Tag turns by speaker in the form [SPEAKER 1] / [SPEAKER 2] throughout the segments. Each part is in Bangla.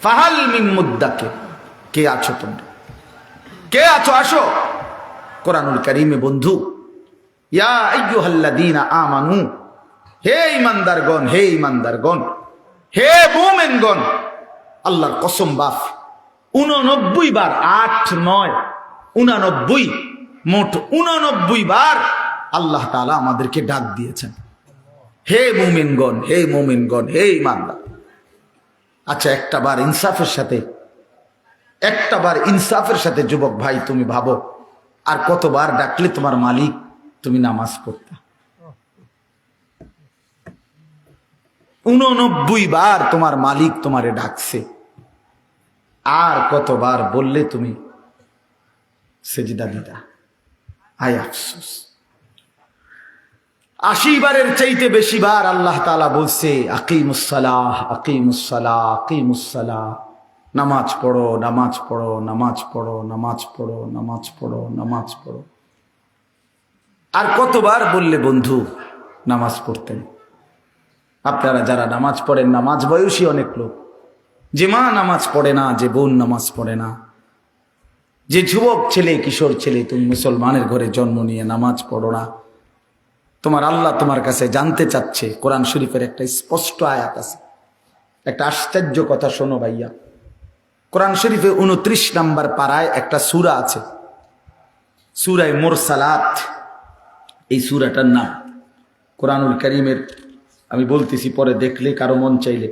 [SPEAKER 1] ফাহাল মিন মুদ্দাকির, কে আছো তোমরা, কে আছো, আসো। কোরআনুল কারীমে বন্ধু, ইয়া আইয়ুহাল্লাযীনা আমানু, হে ঈমানদারগণ, হে ঈমানদারগণ, হে মুমিনগণ, আল্লাহর কসম বাপ 89 বার, 8 9 89, মোট 89 বার আল্লাহ তাআলা আমাদেরকে ডাক দিয়েছেন, হে মুমিনগণ, হে মুমিনগণ, হে ঈমানদার। আচ্ছা, একটাবার ইনসাফের সাথে যুবক ভাই তুমি ভাবো, আর কতবার ডাকলে তোমার মালিক তুমি নামাজ পড়তা? 89 বার তোমার মালিক তোমারে ডাকছে, আর কতবার বললে তুমি সেজদা দিতা? আয় আফসোস। 80 বারের চাইতে বেশি বার আল্লাহ তাআলা বলছে আকিমুস সালাহ, আকিমুস সালাহ, আকিমুস সালাহ, নামাজ পড়ো, নামাজ পড়ো, নামাজ পড়ো, নামাজ পড়ো, নামাজ পড়ো, নামাজ পড়ো। আর কতবার বললে বন্ধু নামাজ পড়তেন? আপনারা যারা নামাজ পড়েন, নামাজ বয়সী অনেক লোক, যে মা নামাজ পড়ে না, যে বোন নামাজ পড়ে না, যে যুবক ছেলে, কিশোর ছেলে, তুমি মুসলমানের ঘরে জন্ম নিয়ে নামাজ পড়ো না, তোমার আল্লাহ তোমার কাছে জানতে চাচ্ছে। কোরআন শরীফের একটা স্পষ্ট আয়াত আছে, একটা আশ্চর্য কথা শোনো ভাইয়া। কোরআন শরীফে 29 নম্বর পারায় একটা সূরা আছে, সূরায়ে মুরসালাত। এই সূরাটার নাম কোরআনুল কারীমের, আমি বলতেছি পরে দেখলে কারো মন চাইলে,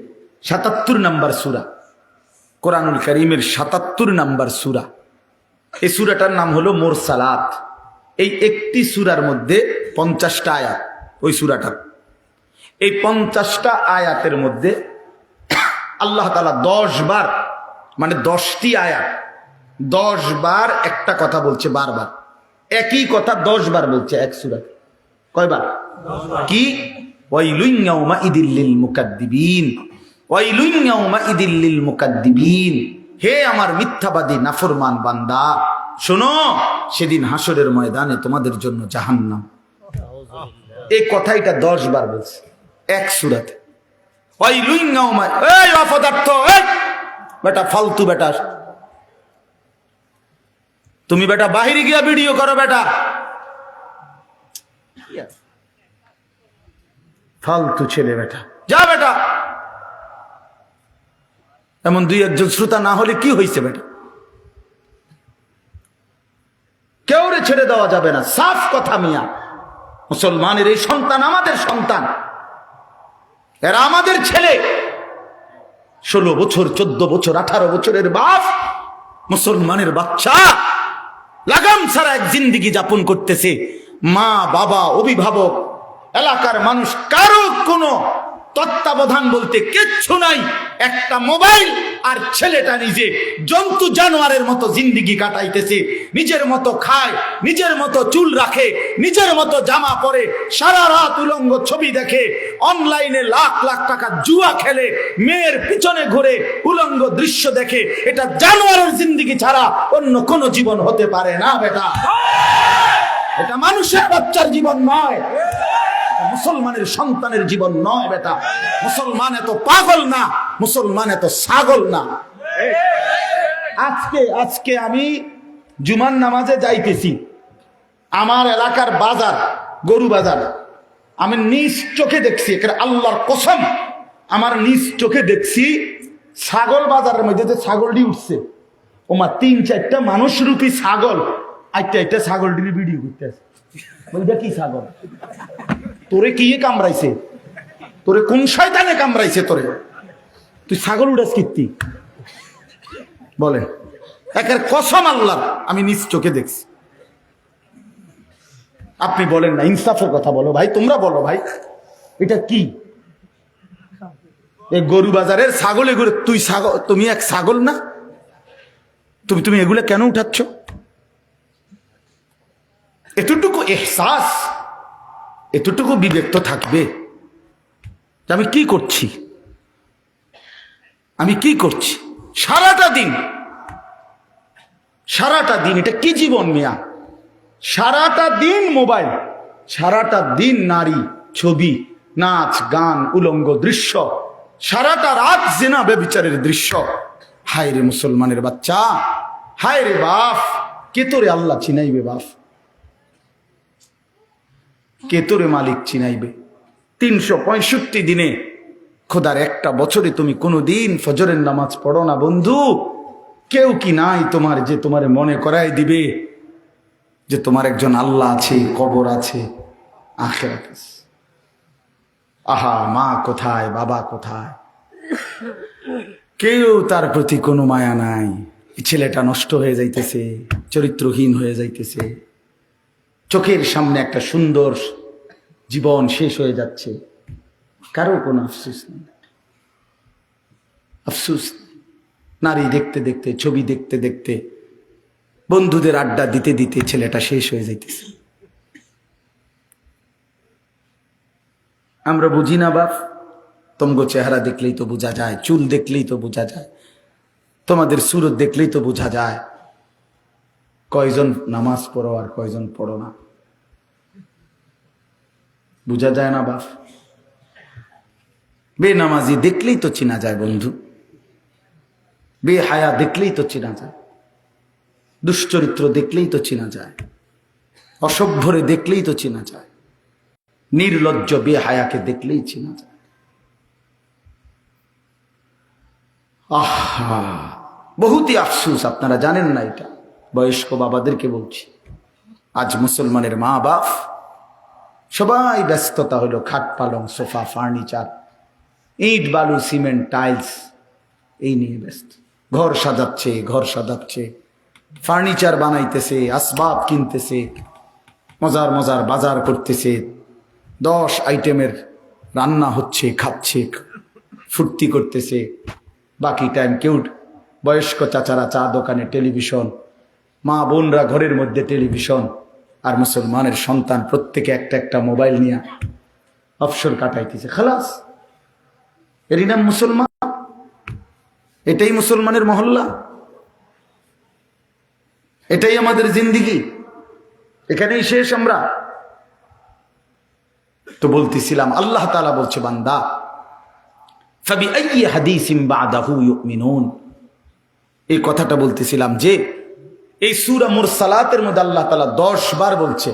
[SPEAKER 1] 77 নম্বর সূরা, কোরআনুল কারীমের 77 নম্বর সূরা। এই সূরাটার নাম হলো মুরসালাত। এই একটি সূরার মধ্যে 50টা আয়াত, ওই সূরাটার এই 50টা আয়াতের মধ্যে আল্লাহ তাআলা 10 বার, মানে 10টি আয়াত 10 বার একটা কথা বলছে, বারবার একই কথা 10 বার বলছে এক সূরা। কয়বার? কি? ওয়াইলুন ইয়াউমাইদিল লিল মুকাদ্দিবিন, ওয়াইলুন ইয়াউমাইদিল লিল মুকাদ্দিবিন, হে আমার মিথ্যাবাদী নাফরমান বান্দা, শোনো সেদিন হাসরের ময়দানে তোমাদের জন্য জাহান্নাম। এই কথাইটা 10 বার বলছে এক সূরাতে। ওয়াইলুন ইয়াউমা, এই অপদার্থ, এই বেটা ফালতু বেটা, তুমি বেটা বাহিরে গিয়া ভিডিও করো বেটা, ফালতু ছেলে বেটা, যা বেটা। এমন 2-1 শ্রোতা না হলে কি হয়েছে বেটা? কেউরে ছেড়ে দেওয়া যাবে না, সাফ কথা মিয়া। মুসলমানের এই সন্তান আমাদের সন্তান, এরা আমাদের ছেলে। 16 বছর, 14 বছর, 18 বছরের বাপ, মুসলমানের বাচ্চা লাগাম ছাড়া এক জিন্দেগি যাপন করতেছে। মা, বাবা, অভিভাবক, এলাকার মানুষ, কারো কোনো তত্ত্বাবধান বলতে কিচ্ছু নাই। একটা মোবাইল আর ছেলেটা নিজে জন্তু জানোয়ারের মতো জিন্দেগি কাটাইতেছে। নিজের মতো খায়, নিজের মতো চুল রাখে, নিজের মতো জামা পরে, সারা রাত উলঙ্গ ছবি দেখে, অনলাইনে লাখ লাখ টাকা জুয়া খেলে, মেয়ের পিছনে ঘুরে উলঙ্গ দৃশ্য দেখে। এটা জানোয়ারের জিন্দেগি ছাড়া অন্য কোনো জীবন হতে পারে না বেটা। এটা মানুষের বাচ্চার জীবন নয়, মুসলমানের সন্তানের জীবন নয় বেটা। মুসলমান এত পাগল না, মুসলমান এত ছাগল না। আজকে আমি জুমার নামাজে যাইতেছি, আমার এলাকার বাজার, গরু বাজার, আমি নিজ চোখে দেখছি, আল্লাহর কসম, আমার নিজ চোখে দেখছি ছাগল বাজারের মধ্যে যে ছাগলটি উঠছে, ওমা 3-4টা মানুষ রূপী ছাগল একটা ছাগলটির ভিডিও করতে আছে। বলবে কি ছাগল? তোরে কি কামড়াইছে? তোরে কোন শয়তানে কামড়াইছে তোরে? তুই ছাগল উড়াস কীর্তি বলে? একের কসম আল্লাহর, আমি নিজ চোখে দেখছি। আপনি বলেন না, ইনসাফের কথা বলো ভাই, তোমরা বলো ভাই, এটা কি? এই গরু বাজারের ছাগল, এগুলো তুই ছাগল, তুমি এক ছাগল না? তুমি এগুলো কেন উঠাচ্ছ? এতটুকু এহসাস, এতটুকু বিবেক তো থাকবে যে আমি কি করছি, আমি কি করছি সারাটা দিন। এটা কি জীবন মিয়া? সারাটা দিন মোবাইল, সারাটা দিন নারী, ছবি, নাচ, গান, উলঙ্গ দৃশ্য, সারাটা রাত জিনা ব্যভিচারের দৃশ্য, হায় রে মুসলমানের বাচ্চা, হায় রে বাপ, কে তোরে আল্লাহ চিনাইবে বাপ, কে তোরে মালিক চিনাইবে? 365 দিনে খোদার একটা বছরে তুমি কোনোদিন ফজরের নামাজ পড়ো না বন্ধু। কেউ কি নাই তোমার যে তোমার মনে করাই দিবে যে তোমার একজন আল্লাহ আছে, কবর আছে, আখিরাত আছে? আহা, মা কোথায়, বাবা কোথায়? কেউ তার প্রতি কোনো মায়া নাই। ছেলেটা নষ্ট হয়ে যাইতেছে, চরিত্রহীন হয়ে যাইতেছে, চোখের সামনে একটা সুন্দর জীবন শেষ হয়ে যাচ্ছে, কারো কোনো আফসোস নেই, আফসোস নেই। নারী দেখতে দেখতে, ছবি দেখতে দেখতে, বন্ধুদের আড্ডা দিতে দিতে ছেলেটা শেষ হয়ে যাইতেছে। আমরা বুঝি না বাপ, তোমগো চেহারা দেখলেই তো বোঝা যায়, চুল দেখলেই তো বোঝা যায়, তোমাদের সুরত দেখলেই তো বোঝা যায় কয়জন নামাজ পড়ো আর কয়জন পড়ো না। বোঝা যায় না বাপ? বেনামাজি দেখলেই তো চেনা যায় বন্ধু, বেহায়া দেখলেই তো চেনা যায়, দুশ্চরিত্র দেখলেই তো চেনা যায়, অসভ্যরে দেখলেই তো চেনা যায়, নির্লজ্জ বেহায়াকে দেখলেই চেনা যায়। আহা, বহুতই আফসোস, আপনারা জানেন না এটা। বয়স্ক বাবাদেরকে বলছি, আজ মুসলমানের মা বাপ সবাই ব্যস্ততা হলো খাট পালং, সোফা, ফার্নিচার, ইট বালু, সিমেন্ট, টাইলস, এই নিয়ে ব্যস্ত। ঘর সাজাচ্ছে, ঘর সাজাচ্ছে, ফার্নিচার বানাইতেছে, আসবাব কিনতেছে, মজার মজার বাজার করতেছে, 10 আইটেমের রান্না হচ্ছে, খাচ্ছে, ফুর্তি করতেছে। বাকি টাইম কেউ, বয়স্ক চাচারা চা দোকানে টেলিভিশন, মা বোনরা ঘরের মধ্যে টেলিভিশন, আর মুসলমানের সন্তান প্রত্যেকে একটা একটা মোবাইল নিয়ে অবসর কাটাইতেছে। খালাস, এরই নাম মুসলমান? এটাই মুসলমানের মহল্লা? এটাই আমাদের জিন্দিগি? এখানেই শেষ আমরা? তো বলতেছিলাম, আল্লাহ তাআলা বলছে, বান্দা ফাবিআইয়ি হাদিসিন বাদাহু ইউমিনুন। এই কথাটা বলতেছিলাম যে এই সূরা মুরসালাতের মধ্যে আল্লাহ তাআলা 10 বার বলছে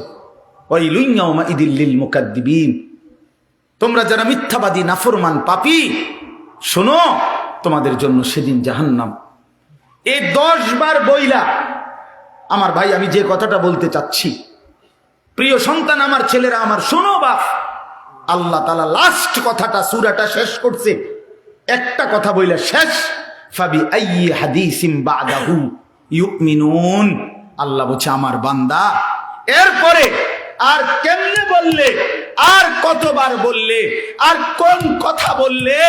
[SPEAKER 1] ওয়াইলুন ইয়াউমাইদিল লিল মুকাদ্দিবিন, তোমরা যারা মিথ্যাবাদী, নাফরমান, পাপী, শোনো, তোমাদের জন্য সেদিন জাহান্নাম। এই 10 বার বইলা, আমার ভাই, আমি যে কথাটা বলতে চাচ্ছি, প্রিয় সন্তান, আমার ছেলেরা আমার, শোনো বাপ, আল্লাহ তাআলা লাস্ট কথাটা সূরাটা শেষ করছে একটা কথা বইলা শেষ, ফাবিআইয়ি হাদিসিন বাদাহু ইউমিনুন। আল্লাহ বলছে, আমার বান্দা এরপরে আর কেমনে বললে, আর কতবার বললে, আর কোন কথা বললে,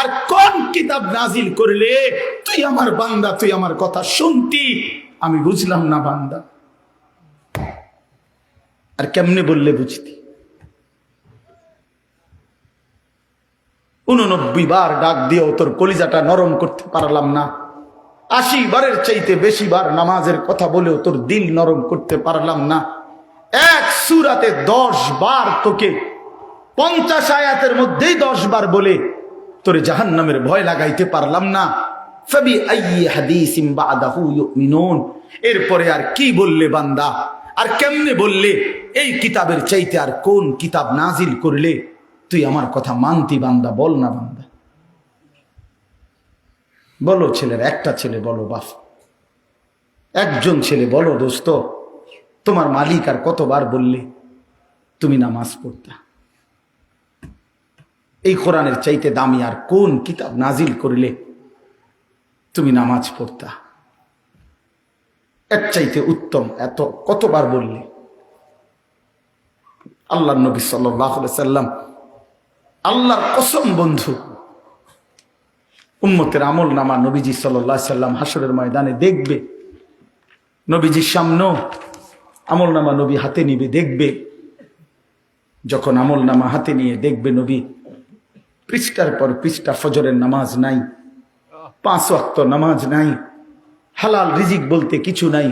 [SPEAKER 1] আর কোন কিতাব নাজিল করলে, তুই আমার বান্দা, তুই আমার কথা শুনতি, আমি বুঝলাম না বান্দা, আর কেমনে বললে বুঝতি? 89 বার ডাক দিয়েও তোর কলিজাটা নরম করতে পারলাম না, 80 বারের চাইতে বেশি বার নামাজের কথা বলেও তোর দিল নরম করতে পারলাম না। এক সূরাতে 10 বার তোকে 50 আয়াতের মধ্যেই 10 বার বলে তোরে জাহান্নামের ভয় লাগাইতে পারলাম না। ফাবিআইয়ি হাদিসিন বাদাহু ইউমিনুন, এরপরে আর কি বললে বান্দা, আর কেমনে বললে, এই কিতাবের চাইতে আর কোন কিতাব নাজিল করলে তুই আমার কথা মানতি বান্দা? বল না বান্দা, বলো। ছেলের একটা ছেলে বলো বাপ, একজন ছেলে বলো, দোস্ত, তোমার মালিক আর কতবার বললে তুমি নামাজ পড়তা? এই কোরআনের চাইতে দামি আর কোন কিতাব নাজিল করলে তুমি নামাজ পড়তা? এর চাইতে উত্তম এত কতবার বললে? আল্লাহর নবী সাল্লাল্লাহু আলাইহি সাল্লাম, আল্লাহর কসম বন্ধু, উম্মতের আমল নামা নবীজি সাল্লাল্লাহু আলাইহি সাল্লাম হাসরের ময়দানে দেখবে, নবীজির সামনে আমল নামা নবী হাতে নিবে, দেখবে, যখন আমল নামা হাতে নিয়ে দেখবে নবী পৃষ্ঠার পর পৃষ্ঠা ফজরের নামাজ নাই, 5 ওয়াক্ত নামাজ নাই, হালাল রিজিক বলতে কিছু নাই,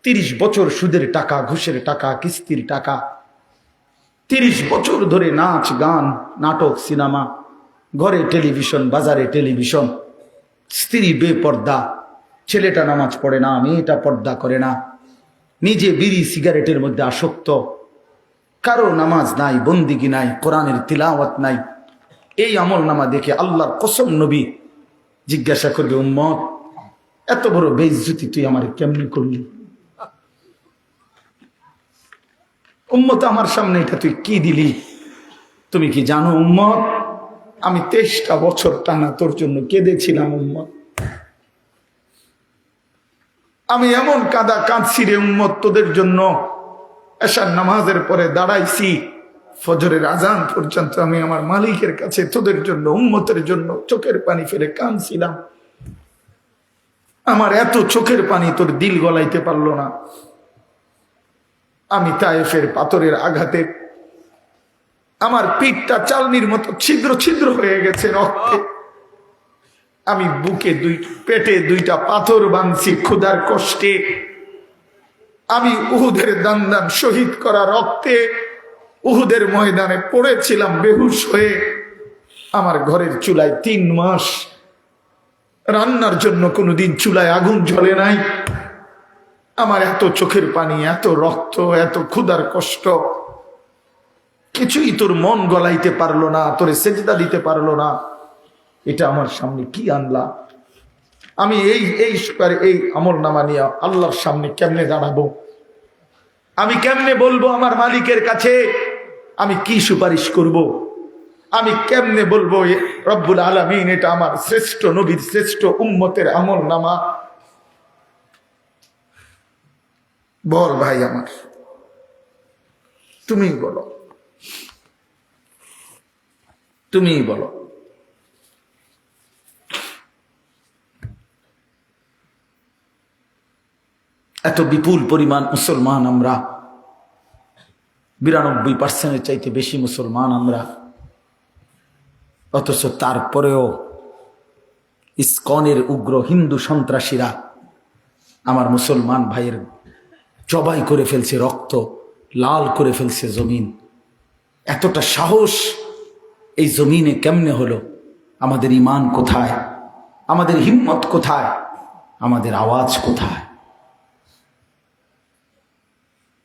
[SPEAKER 1] 30 বছর সুদের টাকা, ঘুষের টাকা, কিস্তির টাকা, 30 বছর ধরে নাচ গান, নাটক, সিনেমা, ঘরে টেলিভিশন, বাজারে টেলিভিশন, স্ত্রী বেপর্দা, ছেলেটা নামাজ পড়ে না, মেয়েটা পর্দা করে না, নিজে বিড়ি সিগারেটের মধ্যে আসক্ত, কারো নামাজ নাই, বন্দিগি নাই, কোরআনের তিলাওয়াত নাই। এই আমল নামা দেখে আল্লাহর কসম নবী জিজ্ঞাসা করবে, উম্মত এত বড় বেইজ্জতি তুই আমার কেমনি করলি? উম্মত আমার সামনে এটা তুই কি দিলি? তুমি কি জানো উম্মত, আমি 23টা বছর টানা তোর জন্য কেঁদেছিলাম উম্মত। আমি এমন কাঁদা কাঁদছি রে উম্মত তোদের জন্য। এশার নামাজের পরে দাঁড়াইছি, ফজরের আজান পর্যন্ত আমি আমার মালিকের কাছে তোদের জন্য, উম্মতের জন্য চোখের পানি ফেলে কাঁদছিলাম। আমার এত চোখের পানি তোর দিল গলাইতে পারলো না। আমি তায়েফের পাথরের আঘাতে আমার পিঠটা চালনির মতো ছিদ্র ছিদ্র হয়ে গেছে রক্তে। আমি বুকে পেটে 2টা পাথর বাঁধছি ক্ষুধার কষ্টে। আমি উহুদের দান শহীদ করা রক্তে উহুদের ময়দানে পড়েছিলাম বেহুশ হয়ে। আমার ঘরের চুলায় 3 মাস রান্নার জন্য কোনোদিন চুলায় আগুন জ্বলে নাই। আমার এত চোখের পানি, এত রক্ত, এত ক্ষুধার কষ্ট, কিছুই তোর মন গলাইতে পারলো না, তোরে সেজদা দিতে পারলো না। এটা আমার সামনে কি আনলা? আমি এই আমল নামা নিয়ে আল্লাহর সামনে কেমনে দাঁড়াবো? আমি কেমনে বলবো আমার মালিকের কাছে আমি কি সুপারিশ করব? আমি কেমনে বলবো রব্বুল আলামিন এটা আমার শ্রেষ্ঠ নবীর শ্রেষ্ঠ উম্মতের আমল নামা? বল ভাই আমার, তুমি বলো, তুমি বলো। এত বিপুল পরিমাণ মুসলমান আমরা, 92% চাইতে বেশি মুসলমান আমরা, অথচ তারপরেও ইসকনের উগ্র হিন্দু সন্ত্রাসীরা আমার মুসলমান ভাইয়ের জবাই করে ফেলছে, রক্ত লাল করে ফেলছে জমিন। এতটা সাহস এই জমিনে কেমনে হলো? আমাদের ঈমান কোথায়? আমাদের হিম্মত কোথায়? আমাদের আওয়াজ কোথায়?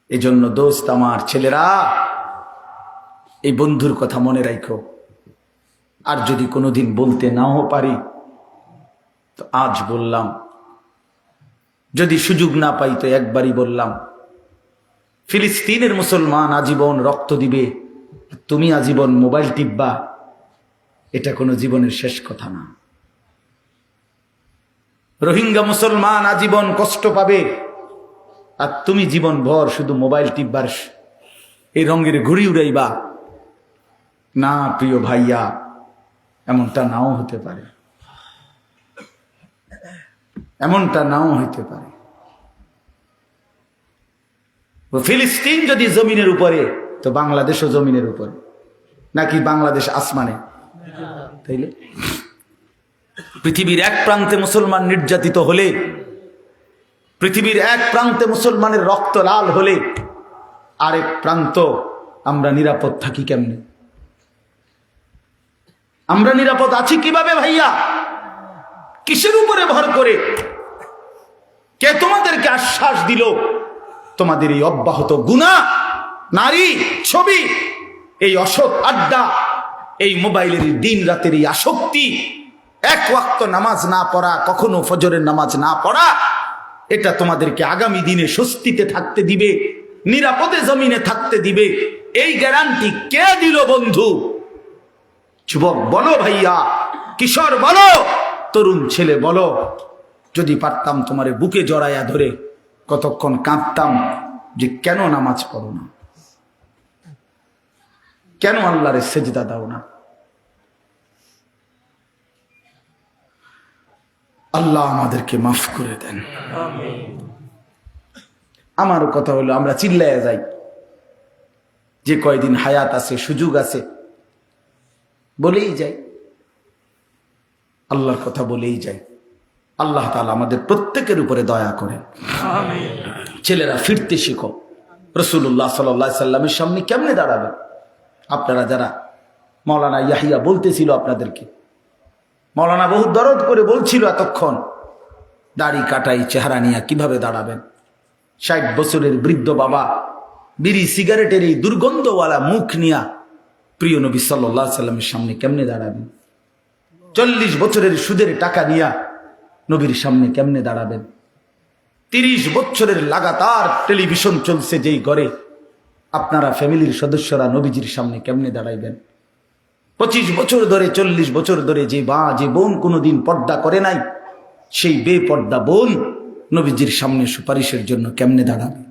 [SPEAKER 1] এজন্য দোস্ত আমার, ছেলেরা, এই বন্ধুর কথা মনে রাখো। আর যদি কোনোদিন বলতে নাও পারি তো আজ বললাম, যদি সুযোগ না পাই তো একবারই বললাম। ফিলিস্তিনের মুসলমান আজীবন রক্ত দিবে, তুমি আজীবন মোবাইল টিপবা, এটা কোনো জীবনের শেষ কথা না। রোহিঙ্গা মুসলমান আজীবন কষ্ট পাবে, আর তুমি জীবন ভর শুধু মোবাইল টিপবার এই রঙের ঘুড়ি উড়াইবা না। প্রিয় ভাইয়া, এমনটা নাও হতে পারে, এমনটা নাও হইতে পারে। ফিলিস্তিন যদি জমিনের উপরে, তো বাংলাদেশও জমিনের উপরে, নাকি বাংলাদেশ আসমানে? তাইলে পৃথিবীর এক প্রান্তে মুসলমান নির্যাতিত হলে, পৃথিবীর এক প্রান্তে মুসলমানের রক্ত লাল হলে, আরেক প্রান্ত আমরা নিরাপদ থাকি কেমনে? আমরা নিরাপদ আছি কিভাবে ভাইয়া? কিসের উপরে ভর করে? কে তোমাদেরকে আশ্বাস দিল তোমাদের এই অব্যাহত গুনাহ, নারী, ছবি, এই অসৎ আড্ডা, এই মোবাইলের দিন রাতের এই আসক্তি, এক ওয়াক্ত নামাজ না পড়া, কখনো ফজরের নামাজ না পড়া, এটা তোমাদেরকে আগামী দিনে স্বস্তিতে থাকতে দিবে, নিরাপদে জমিনে থাকতে দিবে? এই গ্যারান্টি কে দিল বন্ধু? যুবক বলো, ভাইয়া, কিশোর বলো, তরুণ ছেলে বলো। যদি পারতাম তোমারে বুকে জড়াইয়া ধরে কতক্ষণ কাঁদতাম যে কেন নামাজ পড়ো না, কেন আল্লাহরে সেজদা দাও না? আল্লাহ আমাদেরকে মাফ করে দেন। আমার কথা হলো, আমরা চিল্লাইয়া যাই, যে কয়দিন হায়াত আছে, সুযোগ আছে, বলেই যাই, আল্লাহর কথা বলেই যাই। আল্লাহ তাআলা আমাদের প্রত্যেকের উপরে দয়া করেন। ছেলেরা ফিরতে শিখো। রাসূলুল্লাহ সাল্লাল্লাহু আলাইহি সাল্লামের সামনে কেমনে দাঁড়াবে? আপনারা যারা, মাওলানা ইয়াহিয়া বলতেছিল আপনাদেরকে, মৌলানা বহু দরদ করে বলছিল এতক্ষণ, দাড়ি কাটাই চেহারা নিয়ে কিভাবে দাঁড়াবেন? 60 বছরের বৃদ্ধ বাবা বিড়ি সিগারেটের এই দুর্গন্ধওয়ালা মুখ নিয়া প্রিয় নবী সাল্লাল্লাহু আলাইহি সাল্লামের সামনে কেমনে দাঁড়াবেন? 40 বছরের সুদের টাকা নিয়া নবীর সামনে কেমনে দাঁড়াবেন? 30 বছরের লাগাতার টেলিভিশন চলছে যেই ঘরে, আপনারা ফ্যামিলির সদস্যরা নবীজির সামনে কেমনে দাঁড়াইবেন? 25 বছর ধরে 40 বছর ধরে যে বোন কোনোদিন পর্দা করে নাই, সেই বেপর্দা বোন নবীজির সামনে সুপারিশের জন্য কেমনে দাঁড়াবে?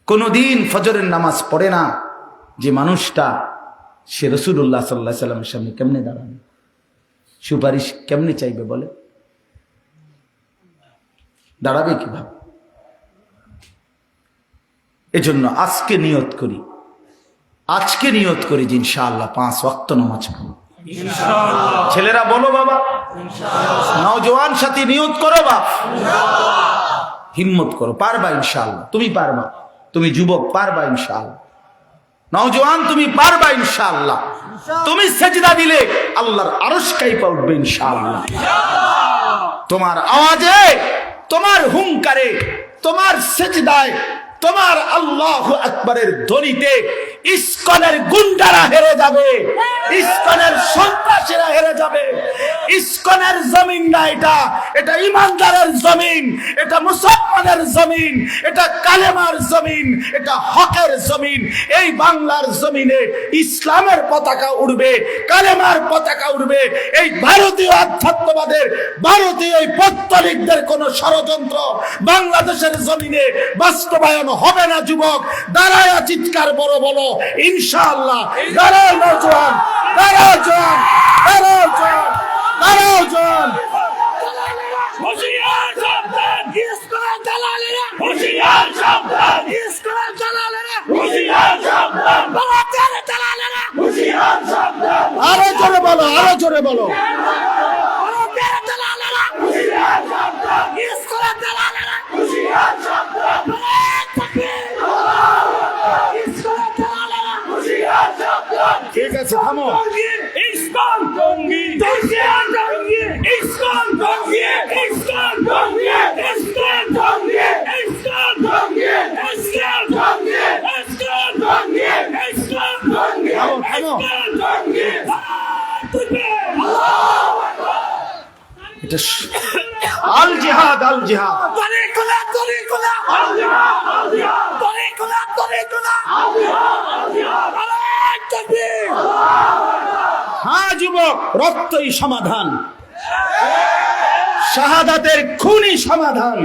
[SPEAKER 1] কোনোদিন ফজরের নামাজ পড়ে না যে মানুষটা, সে রাসূলুল্লাহ সাল্লাল্লাহু আলাইহি সাল্লামের সামনে কেমনে দাঁড়াবে? সুপারিশ কেমনে চাইবে বলে? দাঁড়াবে কিভাবে? এজন্য আজকে নিয়ত করি যে ইনশাআল্লাহ 5 ওয়াক্ত নামাজ পড়ব। ছেলেরা বলো বাবা, নওজোয়ান সাথী নিয়ত করো বাপ, হিম্মত করো, পারবা ইনশাআল্লাহ। তুমি পারবা, তুমি যুবক পারবা ইনশাআল্লাহ। নওজোয়ান তুমি পারবা ইনশাআল্লাহ। তুমি সেজদা দিলে আল্লাহর আরশ কাঁপা উঠবে ইনশাআল্লাহ। তোমার আওয়াজে, তোমার হুঙ্কারে, তোমার সেজদায়, তোমার আল্লাহু আকবারের ধ্বনিতে ইসকনের গুন্ডারা হেরে যাবে, ইসকনের সন্ত্রাসীরা হেরে যাবে। ইসকনের জমিন না এটা ইমানদারের জমিন, এটা মুসলমানের জমিন, এটা কালেমার জমিন, এটা হকের জমিন। এই বাংলার জমিনে ইসলামের পতাকা উড়বে, কালেমার পতাকা উড়বে। এই ভারতীয় আধ্যাত্মবাদের, ভারতীয় এই পৌত্তলিকদের কোন ষড়যন্ত্র বাংলাদেশের জমিনে বাস্তবায়ন হবে না। যুবক দাঁড়ায় চিৎকার বড় বলো ইনশাআল্লাহ। দাঁড়াও নওজোয়ান, দাঁড়াও জওয়ান, দাঁড়াও জওয়ান, দাঁড়াও জওয়ান। হুঁশিয়ার সাবধান, ইসকনের দালালেরা! হুঁশিয়ার সাবধান, ইসকনের দালালেরা! হুঁশিয়ার সাবধান, ভারতের দালালেরা! হুঁশিয়ার সাবধান। আরো জোরে বলো, আরো জোরে বলো। ভারতের দালালেরা! হুঁশিয়ার সাবধান, ইসকনের দালালেরা! হুঁশিয়ার সাবধান। ঠিক আছে, থামো। ইসকন জঙ্গি, ইসকন জঙ্গি, ইসকন জঙ্গি, ইসকন জঙ্গি, ইসকন জঙ্গি, ইসকন জঙ্গি, ইসকন জঙ্গি, ইসকন জঙ্গি, ইসকন জঙ্গি, ইসকন জঙ্গি। আল্লাহু আকবার। এটা আল জিহাদ, আল জিহাদ। তরিকুলা, তরিকুলা, আল জিহাদ, আল জিহাদ। তরিকুলা, তরিকুলা, আল জিহাদ, আল জিহাদ। হ্যাঁ যুবক, রক্তই সমাধান, শাহাদাতের খুনি সমাধান।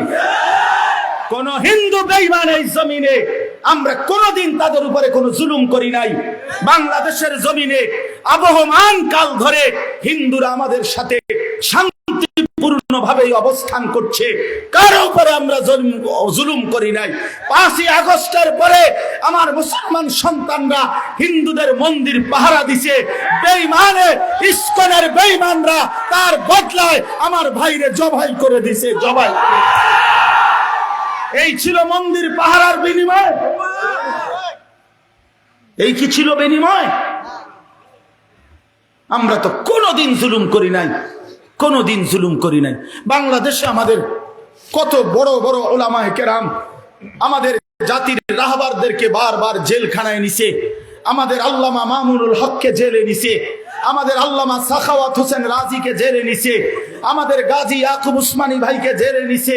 [SPEAKER 1] কোন হিন্দু বেঈমান এই জমিনে আমরা কোনদিন তাদের উপরে কোনো জুলুম করি নাই। বাংলাদেশের জমিনে আবহমান কাল ধরে হিন্দুরা আমাদের সাথে শান্তিপূর্ণভাবে অবস্থান করছে, কারো উপরে আমরা জুলুম করি নাই। 5ই আগস্টের পরে আমার মুসলমান সন্তানরা হিন্দুদের মন্দির পাহারা দিছে। বেঈমানে, ইসকনের বেঈমানরা তার বদলায় আমার ভাইরে জবাই করে দিছে, জবাই। এই ছিল মন্দির পাহারার বিনিময়? এই কি ছিল বিনিময়? আমরা তো কোনোদিন জুলুম করি নাই, কোনোদিন জুলুম করি নাই। বাংলাদেশে আমাদের কত বড় বড় উলামায়ে কেরাম আমাদের জাতির রাহবারদেরকে বারবার জেলখানায় নিছে। আমাদের আল্লামা মামুনুল হককে জেলে নিছে, আমাদের আল্লামা সাখাওয়াত হোসেন রাজিকে জেলে নিছে, আমাদের গাজী ইয়াকুব উসমানী ভাইকে জেলে নিছে,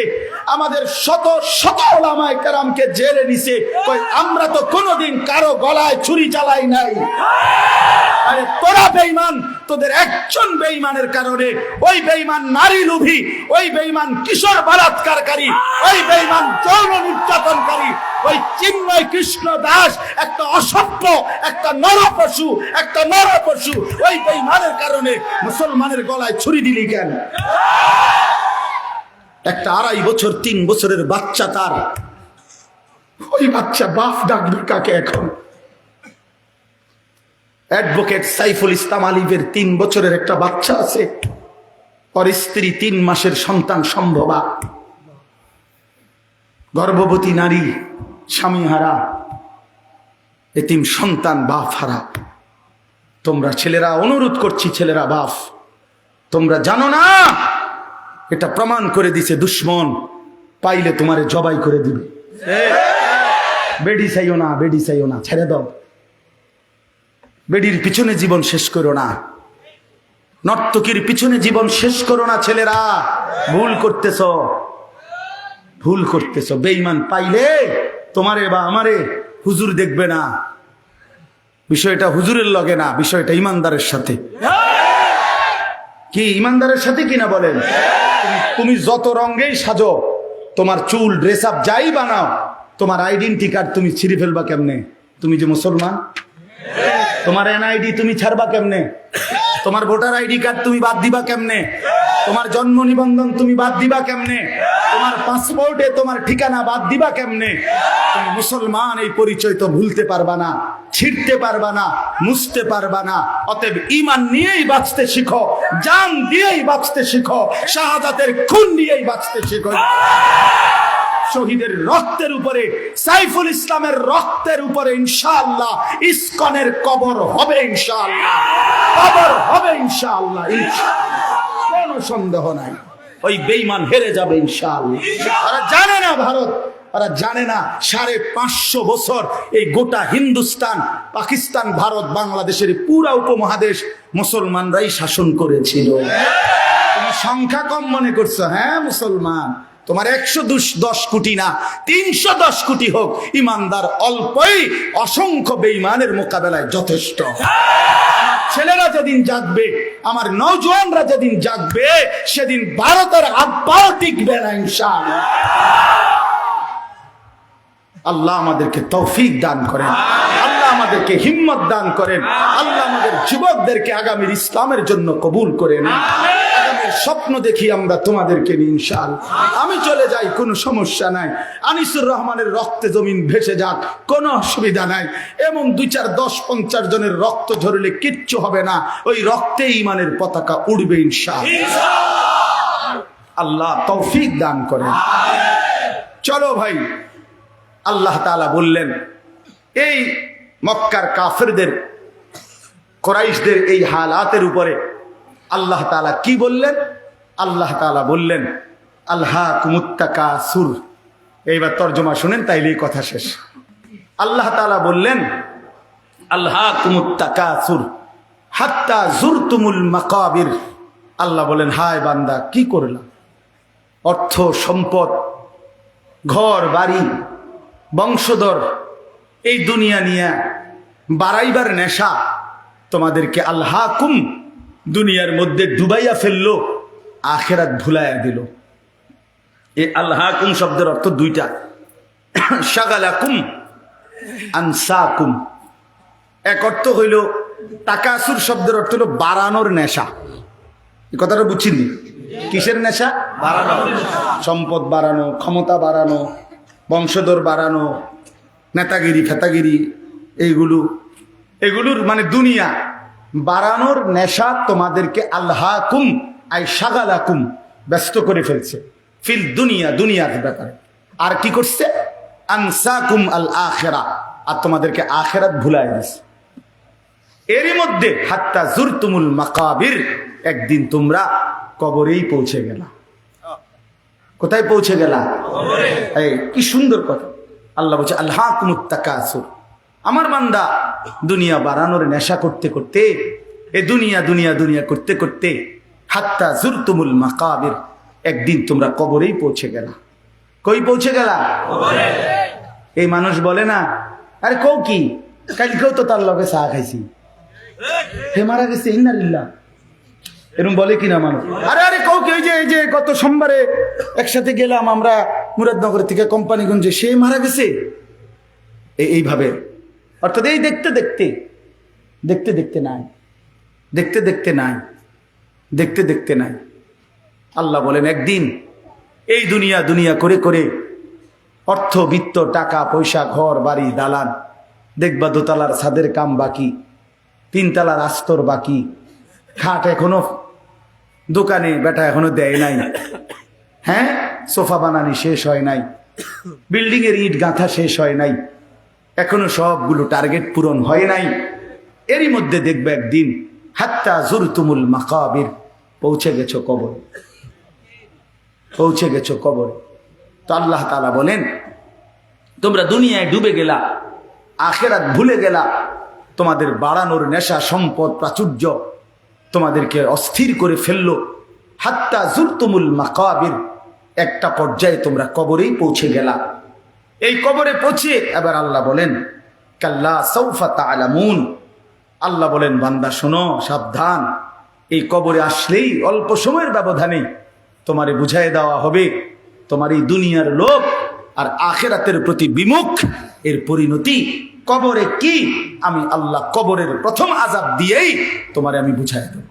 [SPEAKER 1] আমাদের শত শত উলামায়ে কেরামকে জেলে নিছে। আমরা তো কোনোদিন কারো গলায় ছুরি চালাই নাই। আরে তোরা বেঈমান, তোদের একজন বেঈমানের কারণে ওই বেঈমান নারী লোভী, ওই বেঈমান কিশোর বলাৎকারকারী, ওই বেঈমান যৌন নির্যাতনকারী, ওই চিন্ময় কৃষ্ণ দাস একটা অসভ্য, একটা নরপশু, একটা নরপশু। ওই বেঈমানের কারণে মুসলমানের গলায় ছুরি দিলি কেন? একটা 2.5 বছর 3 বছরের বাচ্চা, তার ওই বাচ্চা বাপ ডাকবে কাকে এখন? অ্যাডভোকেট সাইফুল ইসলাম আলিফের 3 বছরের একটা বাচ্চা আছে, ওর স্ত্রী 3 মাসের সন্তান সম্ভবা, গর্ভবতী নারী, স্বামী হারা, এতিম সন্তান, বাপ হারা। তোমরা ছেলেরা, অনুরোধ করছি ছেলেরা, বাপ তোমরা জানো না, এটা প্রমাণ করে দিছে দুশ্মন, পাইলে তোমারে জবাই করে দিবে। বেডি চাইও না, বেডি চাইও না, ছেড়ে দাও। বেডির পিছনে জীবন শেষ করো না, নর্তকীর পিছনে জীবন শেষ করো না ছেলেরা। ভুল করতেছ, ভুল করতেছ। বেঈমান পাইলে তোমারে বা আমারে হুজুর দেখবে না। বিষয়টা হুজুরের লগে না, বিষয়টা ইমানদারের সাথে। কি ইমানদারের সাথে কিনা বলেন? তুমি যত রঙেই সাজো, তোমার চুল ড্রেস আপ যাই বানাও, তোমার আইডেন্টি কার্ড তুমি ছিঁড়ে ফেলবা কেমনে? তুমি যে মুসলমান, তোমার এনআইডি তুমি ছাড়বা কেমনে? তোমার ভোটার আইডি কার্ড তুমি বাদ দিবা কেমনে? তোমার জন্ম নিবন্ধন তুমি বাদ দিবা কেমনে? তোমার পাসপোর্টে তোমার ঠিকানা বাদ দিবা কেমনে? তুমি মুসলমান, এই পরিচয় তো ভুলতে পারবা না, ছিঁড়তে পারবা না, মুছতে পারবা না। অতএব ঈমান নিয়েই বাঁচতে শিখো, জান দিয়েই বাঁচতে শিখো, শাহাদাতের খুন নিয়েই বাঁচতে শিখো। শহীদের রক্তের উপরে, সাইফুল ইসলামের রক্তের উপরে ইনশাআল্লাহ ইসকনের কবর হবে, ইনশাআল্লাহ কবর হবে, ইনশাআল্লাহ, কোনো সন্দেহ নাই। ওই বেঈমান হেরে যাবে ইনশাআল্লাহ। ওরা জানে না ভারত, ওরা জানে না 550 বছর এই গোটা হিন্দুস্তান, পাকিস্তান, ভারত, বাংলাদেশের পুরা উপমহাদেশ মুসলমানরাই শাসন করেছিল। তুমি সংখ্যা কম মনে করছো? হ্যাঁ মুসলমান, তোমার 110 কোটি না, 310 কোটি হোক, ইমানদার অল্পই অসংখ্য বেঈমানের মোকাবেলায় যথেষ্ট। ছেলেরা যেদিন জাগবে, আমার নওজোয়ানরা যেদিন জাগবে, সেদিন ভারতের আব্বাও টিকবে না ইনশাআল্লাহ। আল্লাহ আমাদেরকে তৌফিক দান করেন, আল্লাহ আমাদেরকে হিম্মত দান করেন, আল্লাহ আমাদের যুবকদেরকে আগামীর ইসলামের জন্য কবুল করেন। আগামীর স্বপ্ন দেখি আমরা তোমাদেরকে নিয়ে ইনশাআল্লাহ। আমি চলে যাই, কোনো সমস্যা নাই। আনিসুর রহমানের রক্তে জমিন ভেসে যাক, কোনো অসুবিধা নাই। এমন 2, 4, 10, 50 জনের রক্ত ঝরলে কিচ্ছু হবে না, ওই রক্তে ঈমানের পতাকা উড়বে ইনশাআল্লাহ। আল্লাহ তৌফিক দান করেন। চলো ভাই, আল্লাহ তাআলা বললেন এই মক্কার কাফেরদের, কুরাইশদের এই হালাতের উপরে আল্লাহ তাআলা কি বললেন? আল্লাহ তাআলা বললেন আলহাকুমুত তাকাসুর। এইবার তরজমা শুনেন, তাইলেই কথা শেষ। আল্লাহ তাআলা বললেন আলহাকুমুত তাকাসুর হাত্তা জুরতুমুল মাকাবির। আল্লাহ বলেন হায় বান্দা, কি করলাম? অর্থ সম্পদ, ঘর বাড়ি, বংশধর, এই দুনিয়া নিয়ে বাড়াইবার নেশা তোমাদেরকে আলহাকুম, দুনিয়ার মধ্যে ডুবাইয়া ফেললো, আখিরাত ভুলাইয়া দিল। এই আলহাকুম শব্দের অর্থ দুইটা, শাগালাকুম, আনসাকুম। এক অর্থ হইল তাকাসুর শব্দের অর্থ হলো বাড়ানোর নেশা। এই কথাটা বুঝছিনি? কিসের নেশা? বাড়ানো, সম্পদ বাড়ানো, ক্ষমতা বাড়ানো, বংশধর বাড়ানো, নেতাগিরি ফেতাগিরি, এগুলোর মানে দুনিয়া বাড়ানোর নেশা তোমাদেরকে আলহাকুম আই শাগালাকুম ব্যস্ত করে ফেলছে ফিল দুনিয়া, দুনিয়ার ব্যাপারে। আর কি করছে? আনসাকুম আল আখিরা, আর তোমাদেরকে আখিরাত ভুলাই দিছে। এরই মধ্যে হাত্তা জুরতুমুল মাকাবির, একদিন তোমরা কবরেই পৌঁছে গেলা। কোথায় পৌঁছে গেলা? এই কি সুন্দর কথা। আল্লাহ বলছে আলহাকুমুত তাকাসুর। আমার বান্দা দুনিয়া বাড়ানোর নেশা করতে করতে, এ দুনিয়া দুনিয়া দুনিয়া করতে করতে হাত্তা জুরতুমুল মাকাবির, একদিন তোমরা কবরেই পৌঁছে গেলা। কই পৌঁছে গেলা? এই মানুষ বলে না, আরে কও কি, কালকেও তো তার লগে চা খাইছি, হে মারা গেছে, ইন্নালিল্লাহ, এরকম বলে কিনা মানুষ? আরে আরে কও কি, এই যে গত সোমবারে একসাথে গেলাম আমরা মুরাদনগর থেকে কোম্পানিগঞ্জে, সে মারা গেছে। এইভাবে, অর্থাৎ এই দেখতে দেখতে দেখতে দেখতে নাই, দেখতে দেখতে নাই, দেখতে দেখতে নাই। আল্লাহ বলেন একদিন এই দুনিয়া দুনিয়া করে করে অর্থ বিত্ত, টাকা পয়সা, ঘর বাড়ি দালান, দেখবা দোতলার ছাদের কাম বাকি, 3 তলার আস্তর বাকি, খাট এখনো দোকানে বেটা এখনো দেয় নাই, হ্যাঁ সোফা বানানি শেষ হয় নাই, বিল্ডিং এর ইট গাঁথা শেষ হয় নাই, এখনো সবগুলো টার্গেট পূরণ হয় নাই। এরই মধ্যে দেখবে একদিন হাত্তা জুরতুমুল মাকাবির, পৌঁছে গেছো কবর, পৌঁছে গেছো কবর। তো আল্লাহ তাআলা বলেন, তোমরা দুনিয়ায় ডুবে গেলা, আখিরাত ভুলে গেলা, তোমাদের বাড়ানোর নেশা, সম্পদ, প্রাচুর্য তোমাদেরকে অস্থির করে ফেললো। হাত্তা জুরতুমুল মাকাবির, একটা পর্যায়ে তোমরা কবরেই পৌঁছে গেলা। এই কবরে পৌঁছে এবার আল্লাহ বলেন, কাল্লা সাউফা তা'লামুন, আল্লাহ বলেন বান্দা শোনো, সাবধান, এই কবরে আসলেই অল্প সময়ের ব্যবধানে তোমারে বুঝাই দেওয়া হবে তোমার এই দুনিয়ার লোভ আর আখিরাতের প্রতি বিমুখ এর পরিণতি কবরে কি। আমি আল্লাহ কবরের প্রথম আযাব দিয়েই তোমারে আমি বুঝাই দেব।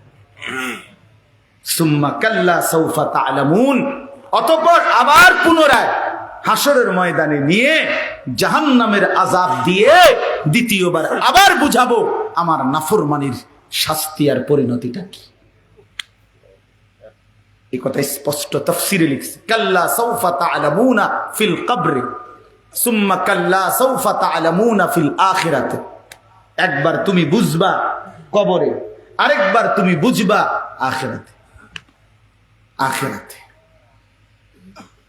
[SPEAKER 1] সুম্মা কাল্লা সাউফা তা'লামুন, অতঃপর আবার পুনরায় হাসরের ময়দানে নিয়ে জাহান্নামের আযাব দিয়ে দ্বিতীয়বার আবার বুঝাবো আমার নাফরমানির শাস্তি আর পরিণতিটা কি। এই কথা স্পষ্ট তাফসীরে লিখছে, কাল্লা সাউফা তা'লামুনা ফিল কবরি সুম্মা কাল্লা সাউফা তা'লামুনা ফিল আখিরাতে। একবার তুমি বুঝবা কবরে, আরেকবার তুমি বুঝবা আখিরাতে। আখিরাতে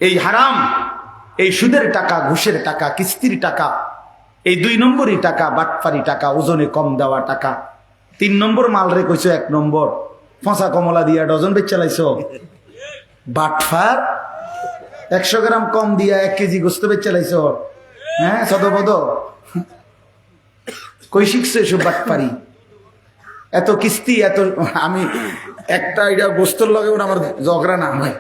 [SPEAKER 1] এই হারাম, এই সুদের টাকা, ঘুষের টাকা, কিস্তির টাকা, এই 2 নম্বরই টাকা, বাটপারি টাকা, ওজনে কম দেওয়া টাকা। 3 নম্বর মাল রে কইছো, 1 নম্বর ফসা কমলা দিয়া ডজন বেচ চালাইছো। বাটফার 100 গ্রাম কম দিয়া 1 কেজি গোস্ত বেচ চালাইছো। হ্যাঁ সদবদ কই শিখছো এসব বাটপারি? এত কিস্তি, এত আমি একটা এটা গোস্তর লগে আমার ঝগড়া না হয়।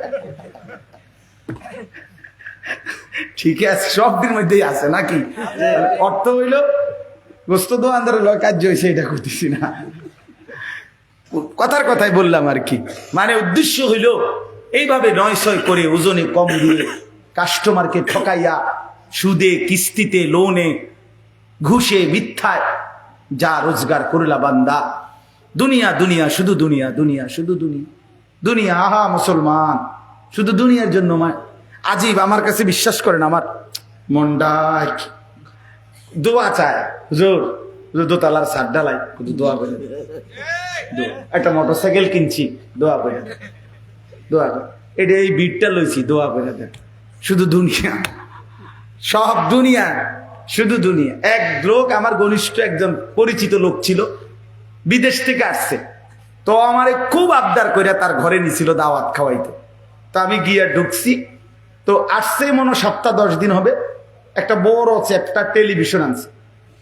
[SPEAKER 1] ঠিক আছে, সব দিন মধ্যেই আছে নাকি? অর্থ হইল গোস্ত দোকানদারের লয় কাজ হয়েছে, এটা করতেছি না, কথার কথাই বললাম আর কি। মানে উদ্দেশ্য হইল এইভাবে 900 করে ওজনে কম দিয়ে কাস্টমারকে ঠকাইয়া সুদে, কিস্তিতে, লোনে, ঘুষে, মিথ্যায় যা রোজগার করলা বান্দা, দুনিয়া দুনিয়া, শুধু দুনিয়া দুনিয়া, শুধু দুনিয়া দুনিয়া। আহা মুসলমান, শুধু দুনিয়ার জন্য আজীব। আমার কাছে বিশ্বাস করেন, আমার মনটা দোয়া চায়, হুজুর দোতলার ছাদ ঢালাই, দোয়া করে, একটা মোটরসাইকেল কিনছি, দোয়া করে, দোয়া করে, এটা এই বিটটা লইছি, দোয়া করে দেন। শুধু দুনিয়া, সব দুনিয়া, শুধু দুনিয়া। এক লোক, আমার ঘনিষ্ঠ একজন পরিচিত লোক ছিল, বিদেশ থেকে আসছে, তো আমারে খুব আবদার করে তার ঘরে নিছিল দাওয়াত খাওয়াইতে। তো আমি গিয়ে ঢুকছি, তো আসছে মনে সপ্তাহ 10 দিন হবে, একটা বড় চ্যাপ্টার টেলিভিশন আনছে,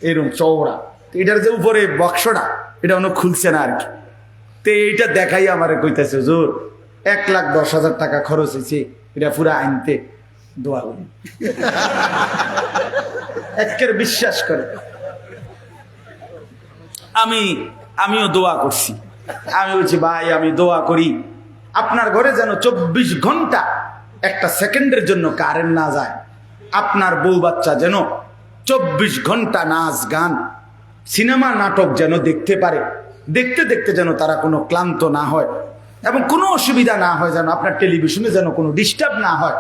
[SPEAKER 1] এরকম চওড়া, এটার যে উপরে বক্সটা এটা অন্য খুলছে না আর কি। তো এইটা দেখাই আমারে কইতেছে, হুজুর 1,10,000 টাকা খরচ হয়েছে এটা পুরা আনতে, দোয়া করি। একের বিশ্বাস করে আমিও দোয়া করছি। আমি বলছি, ভাই আমি দোয়া করি আপনার ঘরে যেন 24 ঘন্টা একটা সেকেন্ডের জন্য কারেন্ট না যায়, আপনার বউ বাচ্চা যেন 24 ঘন্টা নাচ গান, সিনেমা, নাটক যেন দেখতে পারে, দেখতে দেখতে যেন তারা কোনো ক্লান্ত না হয় এবং কোনো অসুবিধা না হয়, যেন আপনার টেলিভিশনে যেন কোনো ডিস্টার্ব না হয়।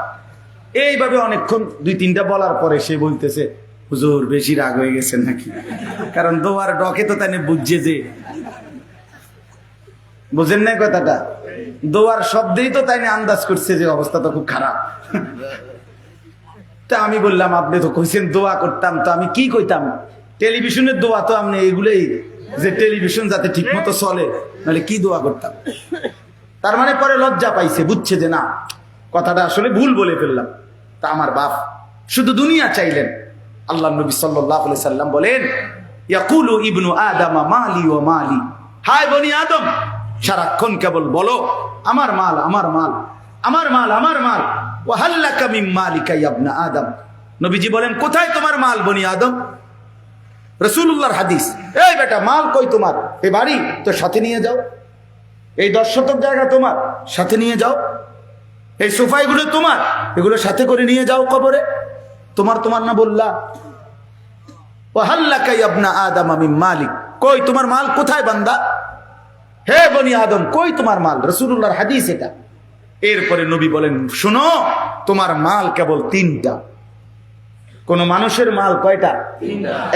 [SPEAKER 1] এইভাবে অনেকক্ষণ 2-3টা বলার পরে সে বলতেছে, হুজুর বেশি রাগ হয়ে গেছেন নাকি? কারণ দোয়ার ডকে তো তাই বুঝছে, যে বুঝেন নাই কথাটা, দোয়ার শব্দেই তো তাই আন্দাজ করছে যে অবস্থা তো খুব খারাপ। তা আমি বললাম, আপনি তো কইছেন দোয়া করতাম, তো আমি কি কইতাম? টেলিভিশনের দোয়া তো আপনি এগুলোই, যে টেলিভিশন যাতে ঠিক মতো চলে, নাহলে কি দোয়া করতাম? তার মানে পরে লজ্জা পাইছে, বুঝছে যে না, কথাটা আসলে ভুল বলে ফেললাম। তা আমার বাপ শুধু দুনিয়া চাইলেন। আল্লাহ নবী সাল্লাল্লাহু আলাইহি সাল্লাম বলেন, ইয়াকুলু ইবনু আদামা মালি ওয়া মালি, হায় বনি আদম, সারাক্ষণ কেবল বলো আমার মাল, আমার মাল, আমার মাল, আমার মাল। ওয়া হাল্লাকা মিন মালিকা ইয়া ইবনা আদম, নবীজি বলেন, কোথায় তোমার মাল বনি আদম? রাসূলুল্লাহর হাদিস, এই বেটা মাল কই তোমার? এই বাড়ি তো সাথে নিয়ে যাও, এই 10 শতক জায়গা তোমার, সাথে নিয়ে যাও, এই সোফাইগুলো তোমার, এগুলো সাথে করে নিয়ে যাও কবরে। তোমার তোমার না বললা? ওয়া হাল্লাকা ইয়া ইবনা আদম মিন মালিক, কই তোমার মাল কোথায় বান্দা? হে বনি আদম, কই তোমার মাল? রাসূলুল্লাহর হাদিস এটা। এরপরে নবী বলেন, শুনো, তোমার মাল কেবল 3টা। কোন মানুষের মাল কয়টা?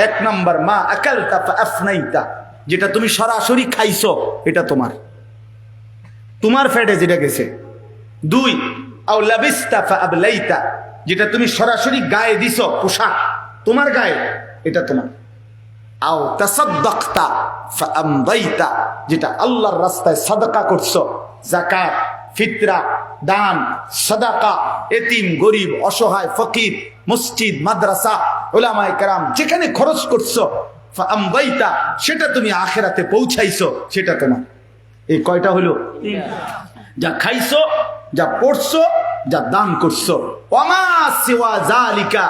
[SPEAKER 1] 1 নাম্বার মা আকালতা ফা আফনাইতা, যেটা তুমি সরাসরি খাইছো, এটা তোমার। তোমার পেটে যেটা গেছে। 2 আও লাবিস্তা ফাআবলাইতা, যেটা তুমি সরাসরি গায়ে দিছো, পোশাক তোমার গায়ে, এটা তোমার। আও তাসাদ্দাকতা ফাআমদাইতা, যেটা আল্লাহর রাস্তায় সাদাকা করছো, যাকাত, ফিতরা, দান, সাদাকা, এতিম, গরিব, অসহায়, ফকির, মসজিদ, মাদ্রাসা, উলামায়ে কেরাম যেখানে খরচ করছো, ফাআমদাইতা, সেটা তুমি আখিরাতে পৌঁছাইছো, সেটা তোমার। এই কয়টা হলো? যা খাইছো, যা পড়ছো, যা দান করছো। ওয়ামা সিওয়া যালিকা,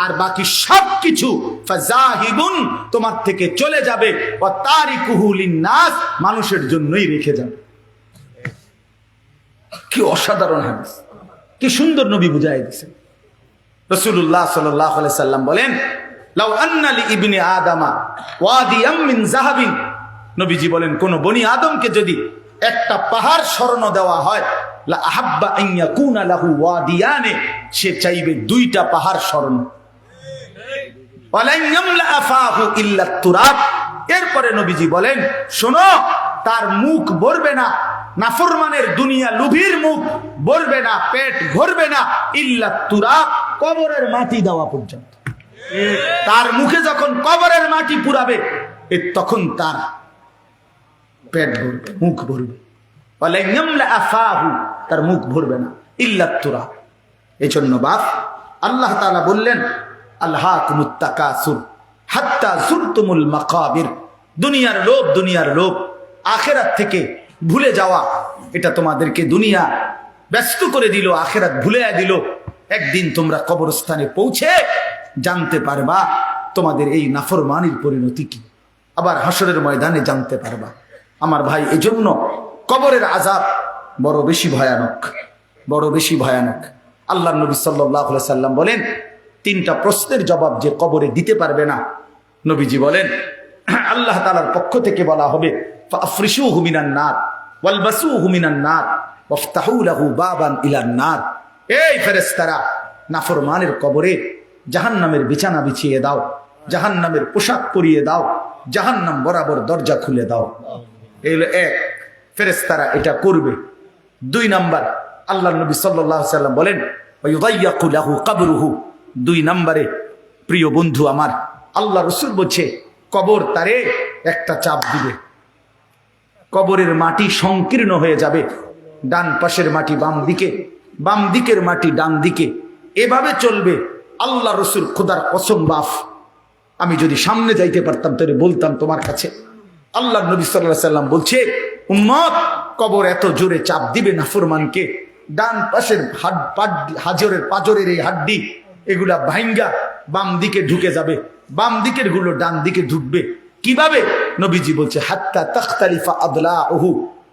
[SPEAKER 1] আর বাকি সবকিছু ফাযাহিবুন, তোমার থেকে চলে যাবে, ওয়া তারিকুহু লিন্নাস, মানুষের জন্যই রেখে যাবে। কি অসাধারণ হাদিস, কি সুন্দর নবী বুঝাই দিয়েছেন। রাসূলুল্লাহ সাল্লাল্লাহু আলাইহি সাল্লাম বলেন, লাউ আন্না লি ইবনি আদামা ওয়াদিয়াম মিন যাহাবিন, নবীজি বলেন কোন বনি আদমকে যদি একটা পাহাড় স্বর্ণ দেওয়া হয়, লা আহাব্বা আন ইয়াকুনা লাহু ওয়াদিয়ানে, সে চাইবে 2টা পাহাড় স্বর্ণ। ওয়ালান ইয়ামলা আফাহু ইল্লা তুরাব, এরপরে নবীজি বলেন শোনো, তার মুখ ভরবে না, নাফরমানের দুনিয়া লুভির মুখ ভরবে না, পেট ভরবে না, ইল্লা তুরাব, কবরের মাটি দেওয়া পর্যন্ত। তার মুখে যখন কবরের মাটি পুরাবে, তখন তার পেট ভরবে, মুখ ভরবে। তার মুখ ভরবে না, ইল্লা তুরাব। এই জন্য বাপ আল্লাহ তাআলা বললেন, আলহাকুমুত তাকাসুর হাত্তা যুরতুমুল মাকাবির, দুনিয়ার লোভ, দুনিয়ার লোভ, আখিরাত থেকে ভুলে যাওয়া, এটা তোমাদেরকে দুনিয়া ব্যস্ত করে দিল, আখিরাত ভুলে দিল। একদিন তোমরা কবরস্থানে পৌঁছে জানতে পারবা তোমাদের এই নাফরমানির পরিণতি কি, আবার হাসরের ময়দানে জানতে পারবা। আমার ভাই, এজন্য কবরের আযাব বড় বেশি ভয়ানক, বড় বেশি ভয়ানক। আল্লাহ নবী সাল্লাল্লাহু আলাইহি সাল্লাম বলেন, 3টা প্রশ্নের জবাব যে কবরে দিতে পারবে না, নবীজি বলেন আল্লাহ তাআলার পক্ষ থেকে বলা হবে, ফাফরিশুহু মিনান নার ওয়ালবাসুহু মিনান নার ওয়াফতাহু লাহু বাবান ইলান নার। এই ফেরেশতারা, নাফরমানের কবরে জাহান্নামের বিছানা বিছিয়ে দাও, জাহান্নামের পোশাক পরিয়ে দাও, জাহান্নাম বরাবর দরজা খুলে দাও। এই হলো 1, ফেরেশতারা এটা করবে। 2 নাম্বার, আল্লাহ নবী সাল্লাল্লাহু আলাইহি সাল্লাম বলেন, ওয়ায়ুযায়্যাকু লাহু কবরুহু, 2 নম্বরে প্রিয় বন্ধু আমার, আল্লাহ রাসূল বলছে কবর তারে একটা চাপ দিবে, কবরের মাটি সংকীর্ণ হয়ে যাবে, ডান পাশের মাটি বাম দিকে, বাম দিকের মাটি ডান দিকে, এভাবে চলবে। আল্লাহ রাসূল, খোদার কসম বাপ, আমি যদি সামনে যাইতে পারতাম তাহলে বলতাম তোমার কাছে। আল্লাহ নবী সাল্লাল্লাহু আলাইহি সাল্লাম বলছে, উম্মত, কবর এত জোরে চাপ দিবে নাফরমানকে, ডান পাশের হাজরের পাজরের এই হাড্ডি, এগুলা ভাঙ্গা বাম দিকে ঢুকে যাবে, বাম দিকের গুলো ডান দিকে ঢুকবে। কিভাবে? নবীজি বলছে, হাত্তা তাখতালিফা আদলাউহু।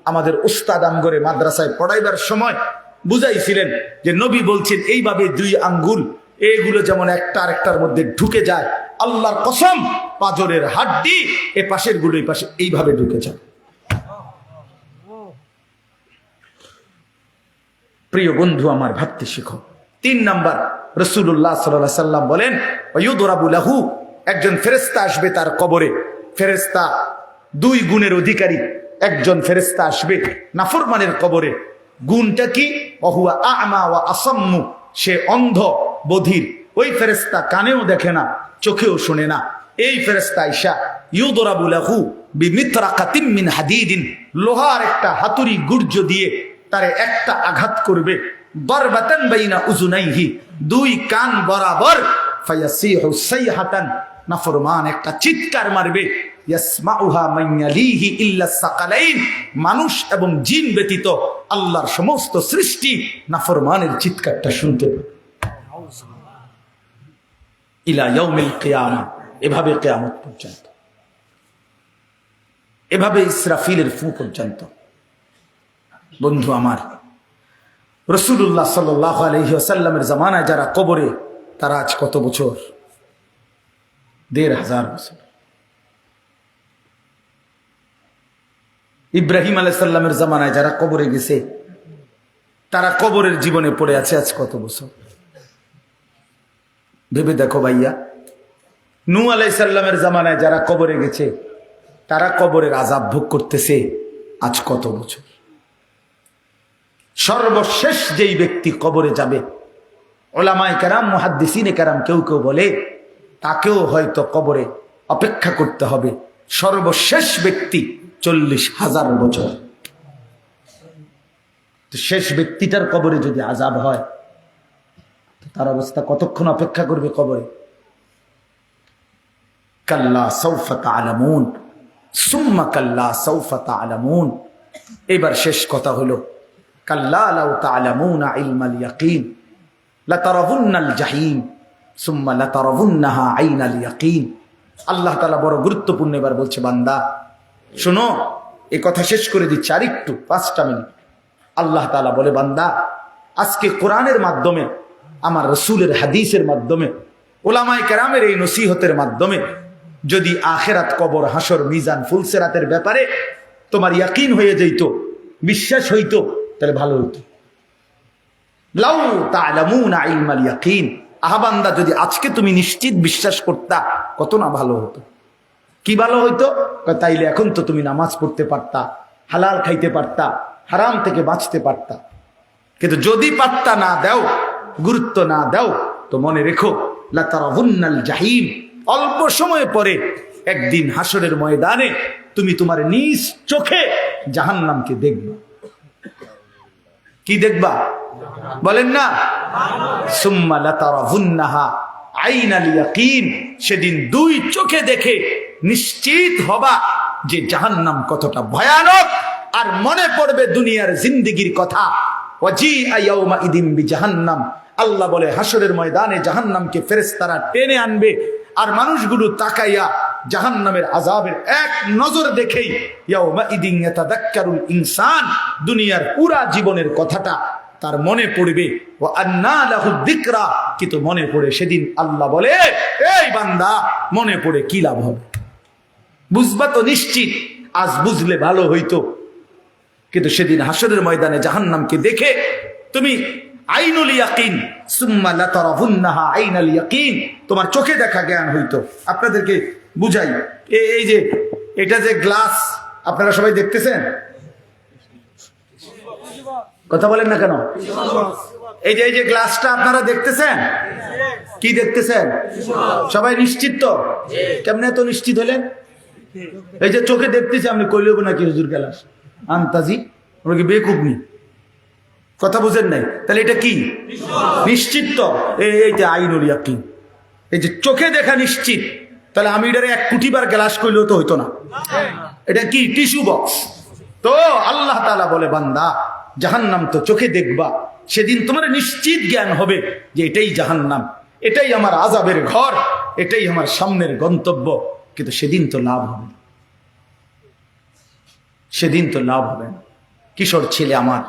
[SPEAKER 1] আমাদের উস্তাদ আমগরে মাদ্রাসায় পড়াইবার সময় বুঝাইছিলেন যে নবী বলছেন এইভাবে 2 আঙ্গুল, এগুলো যেমন একটা আরেকটার মধ্যে ঢুকে যায়, আল্লাহর কসম, পাজরের হাড্ডি এ পাশের গুলো এই পাশে এইভাবে ঢুকে যায়। প্রিয় বন্ধু আমার, ভাবতে শিখো। 3 নাম্বার, রাসূলুল্লাহ সাল্লাল্লাহু আলাইহি সাল্লাম বলেন, ওয়ায়ুদরাবু লাহু, একজন ফেরেশতা আসবে তার কবরে। ফেরেশতা 2 গুণের অধিকারী একজন ফেরেশতা আসবে নাফরমানের কবরে। গুণটা কি? ওহুয়া আ'মা ওয়া আসাম্মু, সে অন্ধ বধির। ওই ফেরেশতা কানেও দেখে না, চোখেও শোনে না। এই ফেরেশতা আইসা ইউদরাবু লাহু বিমিতরাকাতিন মিন হাদিদিন, লোহার একটা হাতুড়ি গুর্জ দিয়ে তারে একটা আঘাত করবে। দরবাতান বাইনা উযুনাইহি, 2 কান বরাবর। ফায়াসিহু সাইহাতান, নাফরমান একটা চিৎকার মারবে। ইয়াসমাউহা মান ইয়ালিহি ইল্লা সাকালাইন, মানুষ এবং জিন ব্যতীত আল্লাহর সমস্ত সৃষ্টি নাফরমানের চিৎকারটা শুনতে পাবে। ইলা ইয়াউমিল কিয়ামা, এভাবে কিয়ামত পর্যন্ত, এভাবে ইসরাফিলের ফু পর্যন্ত। বন্ধু আমার, রাসূলুল্লাহ সাল্লাল্লাহু আলাইহি ওয়াসাল্লামের জামানায় যারা কবরে, তারা আজ কত বছর? ১৫০০ বছর। ইব্রাহিম আলাইহিস সালামের জামানায় যারা কবরে গেছে, তারা কবরের জীবনে পড়ে আছে আজ কত বছর? ভেবে দেখো ভাইয়া। নূহ আলাইহিস সালামের জামানায় যারা কবরে গেছে, তারা কবরের আযাব ভোগ করতেছে আজ কত বছর? সর্বশেষ যেই ব্যক্তি কবরে যাবে, উলামায়ে কেরাম, মুহাদ্দিসিনে কেরাম কেউ কেউ বলে তাকেও হয়তো কবরে অপেক্ষা করতে হবে সর্বশেষ ব্যক্তি 40,000 বছর। তো শেষ ব্যক্তিটার কবরে যদি আযাব হয়, তার অবস্থা কতক্ষণ অপেক্ষা করবে কবরে? কাল্লা সাউফা তা'লামুন সুম্মা কাল্লা সাউফা তা'লামুন। এবার শেষ কথা হলো কাল্লা লাউ তা'লামুনা ইলমাল ইয়াকিন লাতারাবুন্নাল জাহিম সুম্মা লাতারাবুন্নাহা আইনাল ইয়াকিন। আল্লাহ তাআলা বড় গুরুত্বপূর্ণ এবার বলছে, বান্দা শোনো, এই কথা শেষ করে দিচ্ছি আরেকটু 5টা মিনিট। আল্লাহ তাআলা বলে, বান্দা আজকে কোরআনের মাধ্যমে, আমার রাসূলের হাদিসের মাধ্যমে, উলামায়ে কেরামের এই নসিহতের মাধ্যমে যদি আখিরাত, কবর, হাসর, মিজান, ফুলসিরাতের ব্যাপারে তোমার ইয়াকিন হয়ে যেত, বিশ্বাস হইতো, তাহলে ভালো হইতো। লাউ তা'লামুনা ইলমাল ইয়াকিন, আহা বান্দা যদি আজকে তুমি নিশ্চিত বিশ্বাস করতা, কত না ভালো হতো। কি ভালো হইতো? তাইলে এখন তো তুমি নামাজ পড়তে পারতা, হালাল খাইতে পারতা, হারাম থেকে বাঁচতে পারতা। কিন্তু যদি পাত্তা না দাও, গুরুত্ব না দাও, তো মনে রেখো লাতারাবুন্নাল জাহিম, অল্প সময় পরে একদিন হাসরের ময়দানে তুমি তোমার নিজ চোখে জাহান্নামকে দেখবা। কি দেখবা? বলেন না, সুম্মা লাতারাবুন্নাহা আইনাল ইয়াকিন, সেদিন 2 চোখে দেখে নিশ্চিত হবা যে জাহান্নাম কতটা ভয়ানক। আর মনে পড়বে দুনিয়ার জিন্দেগির কথা। ওয়াজিআ ইয়াউমা ইদিন বিজাহান্নাম, আল্লাহ বলে হাসরের ময়দানে জাহান্নামকে ফেরেশতারা টেনে আনবে, আর মানুষগুলো তাকাইয়া জাহান্নামের আযাবের এক নজর দেখেই ইয়াউমা ইদিন ইয়াতাযাক্কারুল ইনসান, দুনিয়ার পুরা জীবনের কথাটা তার মনে পড়বে। ওয়া আন্না লাহু যিকরা, কিন্তু মনে পড়ে সেদিন আল্লাহ বলে, এই বান্দা মনে পড়ে কি লাভ হবে? বুঝবা তো নিশ্চিত, আজ বুঝলে ভালো হইতো। কিন্তু সেদিন হাসরের ময়দানে জাহান্নামকে দেখে তুমি আইনুল ইয়াকিন সুম্মা লাতারাবুন্নাহা আইনাল ইয়াকিন, তোমার চোখে দেখা জ্ঞান হইতো। আপনাদেরকে বুঝাই, এই যে এটা যে গ্লাস আপনারা সবাই দেখতেছেন, কথা বলেন না কেন? এই যে গ্লাসটা আপনারা দেখতেছেন, কি দেখতেছেন? সবাই নিশ্চিত তো? কেমনে তো নিশ্চিত হলেন? এই যে চোখে দেখতেছি, আপনি কইলেব নাকি হুজুর গ্লাস আন্তাজি, আমরা কি বেকুব নি? কথা বুঝেন নাই? তাহলে এটা কি নিশ্চিত তো? এইটা আইনুল ইয়াকিন, এই যে চোখে দেখা নিশ্চিত। তাহলে আমি এটারে 1 কোটি বার গ্লাস কইলেও তো হইতো না। এটা কি টিস্যু বক্স? তো আল্লাহ তাআলা বলে, বান্দা জাহান্নাম তো চোখে দেখবা, সেদিন তোমার নিশ্চিত জ্ঞান হবে যে এটাই জাহান্নাম, এটাই আমার আযাবের ঘর, এটাই আমার সামনের গন্তব্য। কিন্তু সেদিন তো লাভ হবে, সেদিন তো লাভ হবে না। কিশোর ছেলে আমার,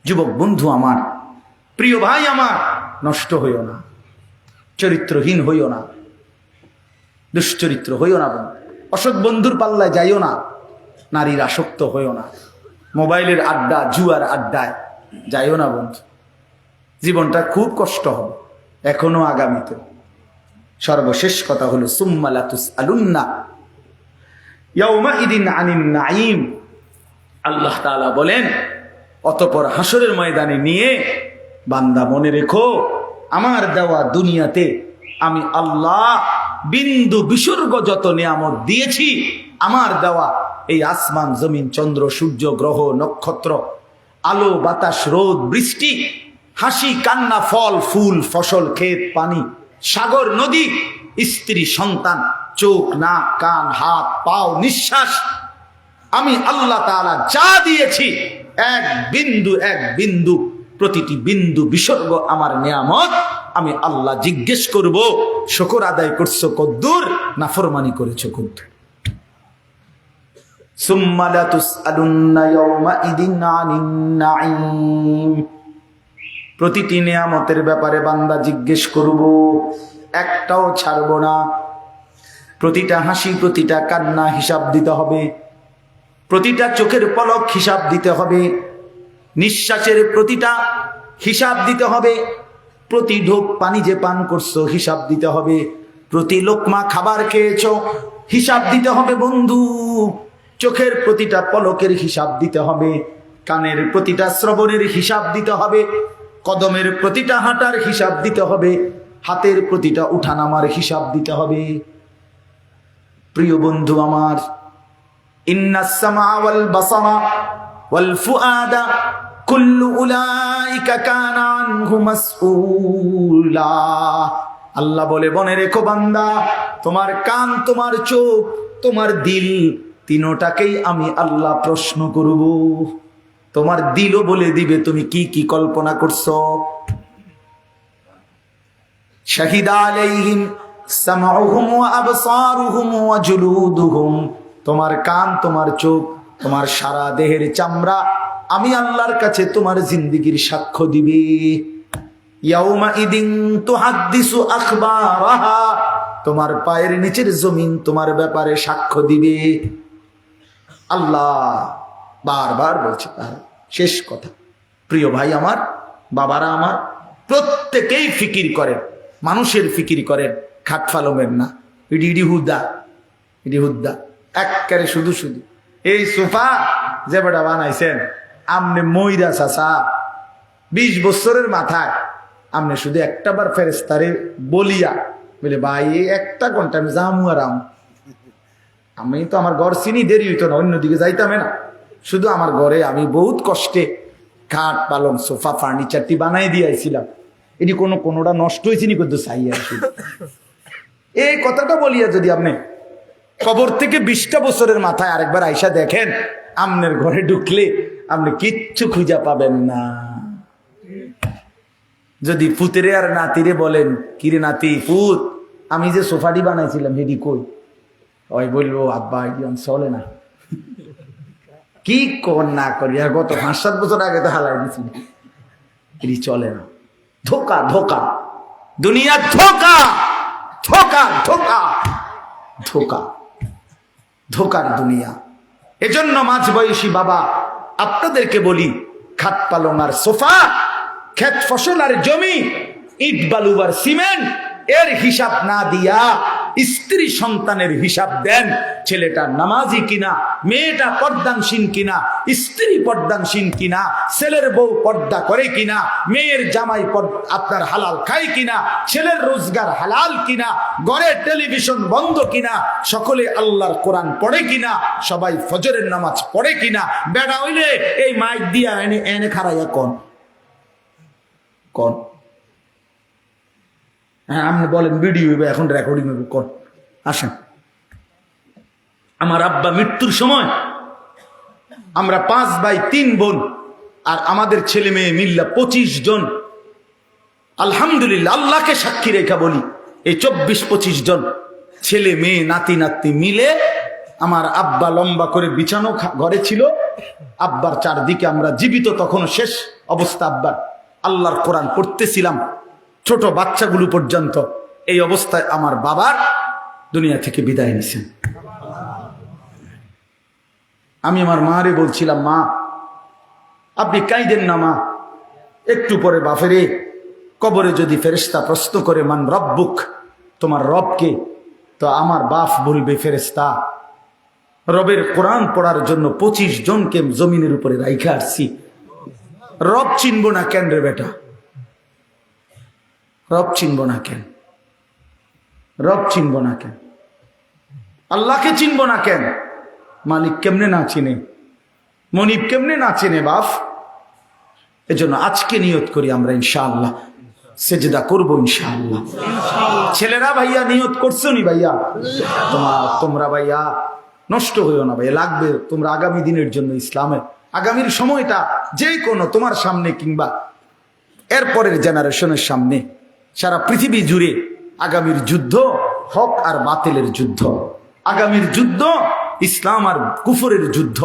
[SPEAKER 1] যুবক বন্ধু আমার, প্রিয় ভাই আমার, নষ্ট হইও না, চরিত্রহীন হইও না, দুশ্চরিত্র হইও না, অসৎ বন্ধুর পাল্লায় যাইও না, নারীর আসক্ত হইও না, মোবাইলের আড্ডা, জুয়ার আড্ডায় যাইও না বন্ধু। জীবনটা খুব কষ্ট হবে, এখনো আগামীতে। সর্বশেষ কথা হলো সুম্মা লাতুসআলুন্না ইয়াউমাইদিন আনিন নাঈম। আল্লাহ তাআলা বলেন, অতঃপর হাসরের ময়দানে নিয়ে বান্দা মনে রেখো, আমার দেওয়া দুনিয়াতে আমি আল্লাহ বিন্দু বিসর্গ যত নিয়ামত দিয়েছি, আমার দেওয়া এই আসমান, জমিন, চন্দ্র, সূর্য, গ্রহ, নক্ষত্র, আলো, বাতাস, রোদ, বৃষ্টি, হাসি, কান্না, ফল, ফুল, ফসল, ক্ষেত, পানি, সাগর, নদী, স্ত্রী, সন্তান, চোখ, নাক, কান, হাত, পাও, নিঃশ্বাস, আমি আল্লাহ তাআলা যা দিয়েছি, এক বিন্দু প্রতিটি বিন্দু বিসর্গ আমার নিয়ামত। আমি আল্লাহ জিজ্ঞেস করব, শুকর আদায় করছো কদ্দুর, নাফরমানি করেছো কদ্দুর। সুম্মা লাতুসআলুন্না ইয়াউমাইদিন আনিন নাঈম, প্রতিটি নিয়ামতের ব্যাপারে বান্দা জিজ্ঞেস করব, একটাও ছাড়ব না। প্রতিটা হাসি, প্রতিটা কান্না হিসাব দিতে হবে, প্রতিটা চোখের পলক হিসাব দিতে হবে, নিঃশ্বাসের প্রতিটা হিসাব দিতে হবে, প্রতি ঢোক পানি যে পান করছো হিসাব দিতে হবে, প্রতি লোকমা খাবার খেয়েছো হিসাব দিতে হবে বন্ধু, চোখের প্রতিটা পলকের হিসাব দিতে হবে, কানের প্রতিটা শ্রবণের হিসাব দিতে হবে, কদমের প্রতিটা হাঁটার হিসাব দিতে হবে, হাতের প্রতিটা উঠানামার হিসাব দিতে হবে। প্রিয় বন্ধু আমার, ইন্নাস সামা ওয়াল বাসারা ওয়াল ফুআদা কুল্লু উলাইকা কানা আনহু মাসউলা। আল্লাহ বলে, মনে রেখো বান্দা, তোমার কান, তোমার চোখ, তোমার দিল, তিনটাকেই আমি আল্লাহ প্রশ্ন করব। তোমার দিলও বলে দিবে তুমি কি কি কল্পনা করছো। শাহিদা আলাইহিম সামউহুম ওয়া আবসারুহুম ওয়া জুলুদুহুম। তোমার কান, তোমার চোখ, তোমার সারা দেহের চামড়া আমি আল্লাহর কাছে তোমার জিন্দেগীর সাক্ষ্য দিবে। ইয়াউমা ইদিন তুহাদ্দিসু আখবারাহা। তোমার পায়ের নিচের জমিন তোমার ব্যাপারে সাক্ষ্য দিবে। আল্লাহ বারবার বলছে। শেষ কথা, প্রিয় ভাই আমার, বাবারা আমার, প্রত্যেকেই ফিকির করেন, মানুষের ফিকির করেন, খাট ফালমের না। ইডি হুদ্দা, ইডি হুদ্দা একেবারে শুধু শুধু। এই সোফা যে বেটা বানাইছেন আমনে মইরা চাচা 20 বছরের মাথায় আমনে শুধু একটা বার ফেরেস্তারে বলিয়া বলে, ভাই একটা ঘন্টা আমি যামু আর আমি তো আমার ঘর চিনি, দেরি হইতো না, অন্যদিকে যাইতাম না। শুধু আমার ঘরে আমি বহুত কষ্টে খাট পালং সোফা ফার্নিচারটি বানাই দিয়েছিলাম। এটি কোনোটা নষ্ট হয়েছে নি, কিন্তু চাই আর শুধু এই কথাটা বলিয়া যদি আপনি কবর থেকে 20টা বছরের মাথায় আরেকবার আইসা দেখেন, আমনের ঘরে ঢুকলে আপনি কিচ্ছু খুঁজা পাবেন না। যদি পুতেরে আর নাতিরে বলেন, কিরে নাতি, পুত, আমি যে সোফাটি বানাইছিলাম হেডি কই, ওই বলবো, আব্বা একজন চলে না। কি কর না করি, আর গত 5-7 বছর আগে তো হালাই দিছি, এটি চলে না। ধোকা, ধোকা, দুনিয়া ধোকা, ধোকা, ধোকা, ধোকা, ধোকার দুনিয়া। এজন্য মাঝ বয়সী বাবা আপনাদেরকে বলি, খাট পালং আর সোফা, ক্ষেত ফসল আর জমি, ইট বালু আর সিমেন্ট, এর হিসাব না দিয়া স্ত্রী সন্তানের হিসাব দেন। ছেলেটা নামাজি কিনা, মেয়েটা পর্দানসীন কিনা, স্ত্রী পর্দানসীন কিনা, ছেলের বউ পর্দা করে কিনা, মেয়ের জামাই আপনার হালাল খায় কিনা, ছেলের রোজগার হালাল কিনা, ঘরের টেলিভিশন বন্ধ কিনা, সকলে আল্লাহর কোরআন পড়ে কিনা, সবাই ফজরের নামাজ পড়ে কিনা। বেড়া হইলে এই মাইক দিয়া এনে এনে খারাইয়া কোন কোন হ্যাঁ আপনি বলেন ভিডিও এখন রেকর্ডিং কোন। আসেন, আমার আব্বা মৃত্যুর সময় আমরা 5 ভাই 3 বোন আর আমাদের ছেলে মেয়ে মিল্লা 25 জন। আলহামদুলিল্লাহ, আল্লাহকে সাক্ষী রেখা বলি, এই 24-25 জন ছেলে মেয়ে নাতি নাতি মিলে আমার আব্বা লম্বা করে বিছানো ঘরে ছিল। আব্বার চারদিকে আমরা জীবিত, তখনও শেষ অবস্থা আব্বার, আল্লাহর কোরআন পড়তেছিলাম, ছোট বাচ্চাগুলো পর্যন্ত। এই অবস্থায় আমার বাবার দুনিয়া থেকে বিদায় নিছেন। আমি আমার মারে বলছিলাম, মা আপনি কাইদেন না মা, একটু পরে বাপেরে কবরে যদি ফেরেশতা প্রশ্ন করে, মান রব্বুক, তোমার রবকে, তো আমার বাপ বলবে, ফেরেশতা রবের কোরআন পড়ার জন্য 25 জনকে জমিনের উপরে রাইখা আসছি, রব চিনব না কেন রে বেটা, রব চিনব না কেন, রব চিনব না কেন, আল্লাহকে চিনব না কেন, মালিক কেমনে না চিনে, মনিব কেমনে না চিনে বাপ। এজন্য আজকে নিয়ত করি আমরা ইনশাআল্লাহ সেজদা করব ইনশাআল্লাহ। ছেলেরা ভাইয়া নিয়ত করছো নি ভাইয়া? তোমরা ভাইয়া নষ্ট হইও না ভাইয়া, লাগবে তোমরা আগামী দিনের জন্য, ইসলামের আগামীর সময়টা যে কোনো তোমার সামনে কিংবা এরপরের জেনারেশনের সামনে, সারা পৃথিবী জুড়ে আগামীর যুদ্ধ হক আর বাতিলের যুদ্ধ, আগামীর যুদ্ধ ইসলাম আর কুফরের যুদ্ধ,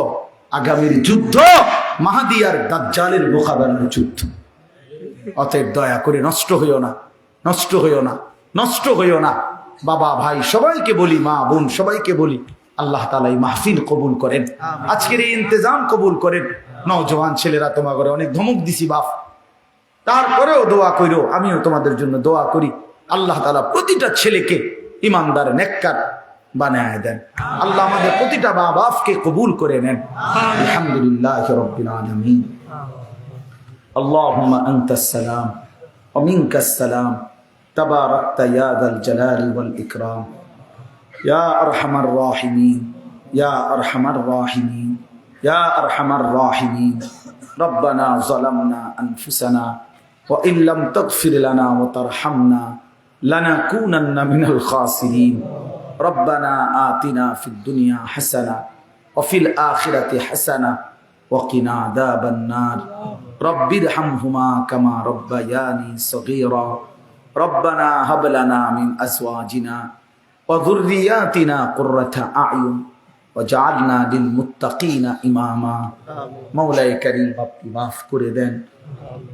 [SPEAKER 1] আগামীর যুদ্ধ মাহাদি আর দাজ্জালের মোকাবেলার যুদ্ধ। অতএব দয়া করে নষ্ট হইও না, নষ্ট হইও না, নষ্ট হইও না। বাবা ভাই সবাইকে বলি, মা বোন সবাইকে বলি, আল্লাহ তাআলা এই মাহফিল কবুল করেন, আজকের এই ইন্তজাম কবুল করেন। নওজোয়ান ছেলেরা তোমার ঘরে অনেক ধমক দিছি বাপ, তারপরেও দোয়া কইরো, আমিও তোমাদের জন্য দোয়া করি। আল্লাহ তাআলা প্রতিটা ছেলেকে ইমানদার, নেককার, বানায় দেন। আল্লাহ আমাদের প্রতিটা মা বাপকে কবুল করে নেন। আলহামদুলিল্লাহি রাব্বিল আলামিন। আল্লাহুম্মা আনতাস সালাম ওয়া মিনকাস সালাম তাবারাকতা ইয়া যাল জালালি ওয়াল ইকরাম ইয়া আরহামার রাহিমিন ইয়া আরহামার রাহিমিন ইয়া আরহামার রাহিমিন। রব্বানা যালামনা আনফুসানা ওয়া ইল্লাম তাগফির লানা ওয়া তারহামনা লানাকুনান্না মিনাল খাসিরিন। রব্বানা আতিনা ফিদ দুনিয়া হাসানা ওয়া ফিল আখিরাতি হাসানা ওয়া কিনা আযাবান নার। রব্বিরহামহুমা কামা রব্বায়ানি সগীরা। রব্বানা হাব লানা মিন আজওয়াজিনা ওয়া যুররিয়াতিনা কুররাতা আ'য়ুন ওয়াজআলনা লিল মুত্তাকিনা ইমামা। মাওলায়ে কারীম আপনি মাফ করে দেন,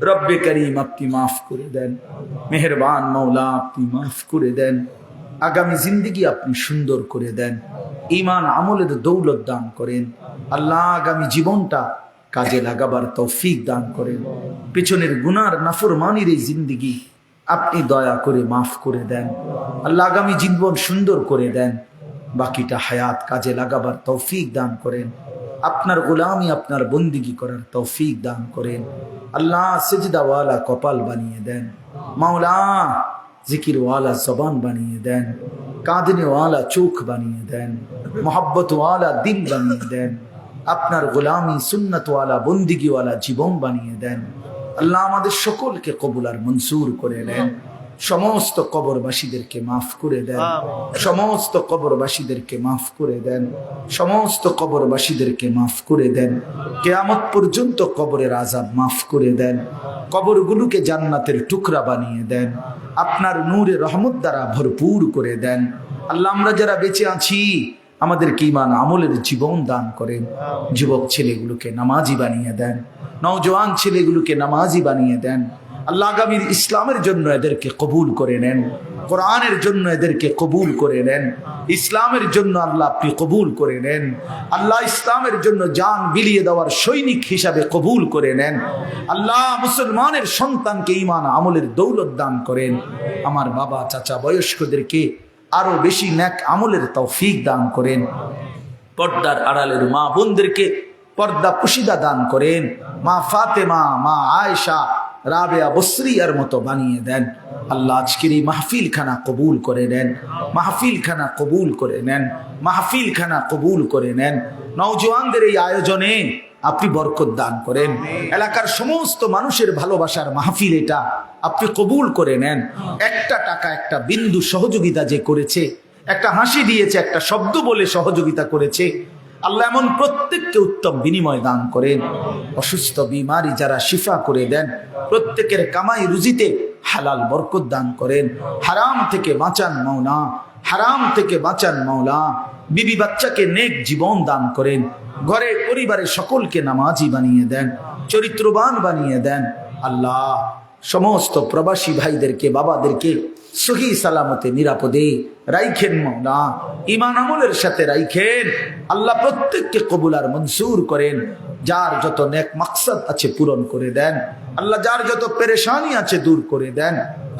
[SPEAKER 1] রব্বে কারীম আপনি মাফ করে দেন, মেহেরবান মাওলা আপনি মাফ করে দেন। আগামী জিন্দেগি আপনি সুন্দর করে দেন, ঈমান আমলের দৌলত দান করেন। আল্লাহ আগামী জীবনটা কাজে লাগাবার তৌফিক দান করেন। পেছনের গুনার নাফরমানির এই জিন্দেগি আপনি দয়া করে মাফ করে দেন। আল্লাহ আগামী জীবন সুন্দর করে দেন, বাকিটা হায়াত কাজে লাগাবার তৌফিক দান করেন। আপনার গোলামি আপনার বন্দিগি করার তৌফিক দান করেন। আল্লাহ সিজদাওয়ালা কপাল বানিয়ে দেন, মাওলা জিকিরওয়ালা জবান বানিয়ে দেন, কাঁদনেওয়ালা চোখ বানিয়ে দেন, মোহাব্বতওয়ালা দিল বানিয়ে দেন। আপনার গোলামি সুন্নতওয়ালা বন্দিগিওয়ালা জীবন বানিয়ে দেন। আল্লাহ আমাদের সকলকে কবুল আর মনসুর করে নেন। সমস্ত কবরবাসীদেরকে মাফ করে দেন, সমস্ত কবরবাসীদেরকে মাফ করে দেন, সমস্ত কবরবাসীদেরকে মাফ করে দেন। কিয়ামত পর্যন্ত কবরের আযাব মাফ করে দেন, কবরগুলোকে জান্নাতের টুকরা বানিয়ে দেন, আপনার নূরে রহমত দ্বারা ভরপুর করে দেন। আল্লাহ আমরা যারা বেঁচে আছি আমাদেরকে ঈমান আমলের জীবন দান করেন। যুবক ছেলেগুলোকে নামাজি বানিয়ে দেন, নওজোয়ান ছেলেগুলোকে নামাজি বানিয়ে দেন। আল্লাহ আগামীর ইসলামের জন্য এদেরকে কবুল করে নেন, কোরআনের জন্য এদেরকে কবুল করে নেন, ইসলামের জন্য আল্লাহ আপনি কবুল করে নেন। আল্লাহ ইসলামের জন্য জান বিলিয়ে দেওয়ার সৈনিক হিসাবে কবুল করে নেন। আল্লাহ মুসলমানের সন্তানকে ঈমান আমলের দৌলত দান করেন। আমার বাবা চাচা বয়স্কদেরকে আরো বেশি নেক আমলের তৌফিক দান করেন। পর্দার আড়ালের মা বোনদেরকে পর্দা পুশিদা দান করেন। মা ফাতেমা, মা আয়েশা, রাবেয়া বসরিয়ার মতো বানিয়ে দেন। আল্লাহ আজকের এই মাহফিল খানা কবুল করে নেন, মাহফিল খানা কবুল করে নেন, মাহফিল খানা কবুল করে নেন। নওজোয়ানদের এই আয়োজনে আপনি বরকত দান করেন। এলাকার সমস্ত মানুষের ভালোবাসার মাহফিল এটা আপনি কবুল করে নেন। একটা টাকা একটা বিন্দু সহযোগিতা যে করেছে, একটা হাসি দিয়েছে, একটা শব্দ বলে সহযোগিতা করেছে, আল্লাহ এমন প্রত্যেককে উত্তম বিনিময় দান করেন। অসুস্থ বিমারি যারা শিফা করে দেন, প্রত্যেকের কামাই রুজিতে হালাল বরকত দান করেন। হারাম থেকে বাঁচান মাওলা, হারাম থেকে বাঁচান মাওলা। বিবি বাচ্চাকে নেক জীবন দান করেন। ঘরে পরিবারে সকলকে নামাজি বানিয়ে দেন, চরিত্রবান বানিয়ে দেন। আল্লাহ সমস্ত প্রবাসী ভাইদেরকে, বাবাদেরকে সহি সালামতে নিরাপদে রাইখেন মাওলা, ঈমান আমলের সাথে রাইখেন। আল্লাহ প্রত্যেককে কবুল আর মনসুর করেন। যার যত নেক মাকসাদ আছে পূরণ করে দেন। আল্লাহ যার যত পেরেশানি আছে দূর করে দেন।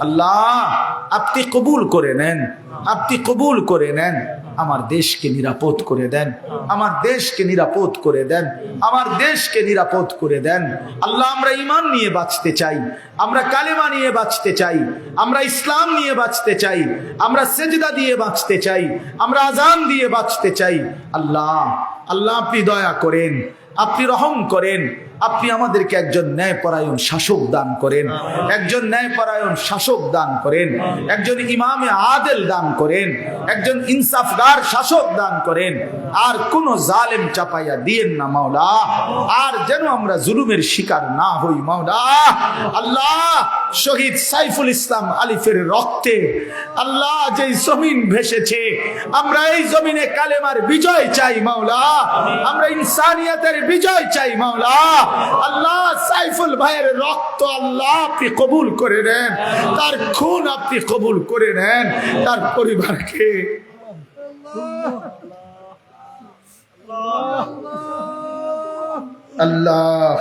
[SPEAKER 1] আল্লাহ আপনি কবুল করে নেন, আপনি কবুল করে নেন। আমার দেশকে নিরাপদ করে দেন, আমার দেশকে নিরাপদ করে দেন, আমার দেশকে নিরাপদ করে দেন। আল্লাহ আমরা ঈমান নিয়ে বাঁচতে চাই, আমরা কালেমা নিয়ে বাঁচতে চাই, আমরা ইসলাম নিয়ে বাঁচতে চাই, আমরা সেজদা দিয়ে বাঁচতে চাই, আমরা আজান দিয়ে বাঁচতে চাই। আল্লাহ আল্লাহ আপনি দয়া করেন, আপনি রহম করেন। আপনি আমাদেরকে একজন ন্যায়পরায়ণ শাসক দান করেন, একজন ন্যায়পরায়ণ শাসক দান করেন, একজন ইমামে আদেল দান করেন, একজন ইনসাফগার শাসক দান করেন। আর কোন জালেম চাপাইয়া দিয়েন না মাওলা, আর যেন আমরা জুলুমের শিকার না হই মাওলা। আল্লাহ শহীদ সাইফুল ইসলাম আলিফের রক্তে আল্লাহ যে জমিন ভেসেছে, আমরা এই জমিনে কালেমার বিজয় চাই মাওলা, আমরা ইনসানিয়তের বিজয় চাই মাওলা। আল্লাহ সাইফুল ভাইয়ের রক্ত আল্লাহ আপনি কবুল করে নেন, তার খুন আপনি কবুল করে নেন, তার পরিবারকে আল্লাহ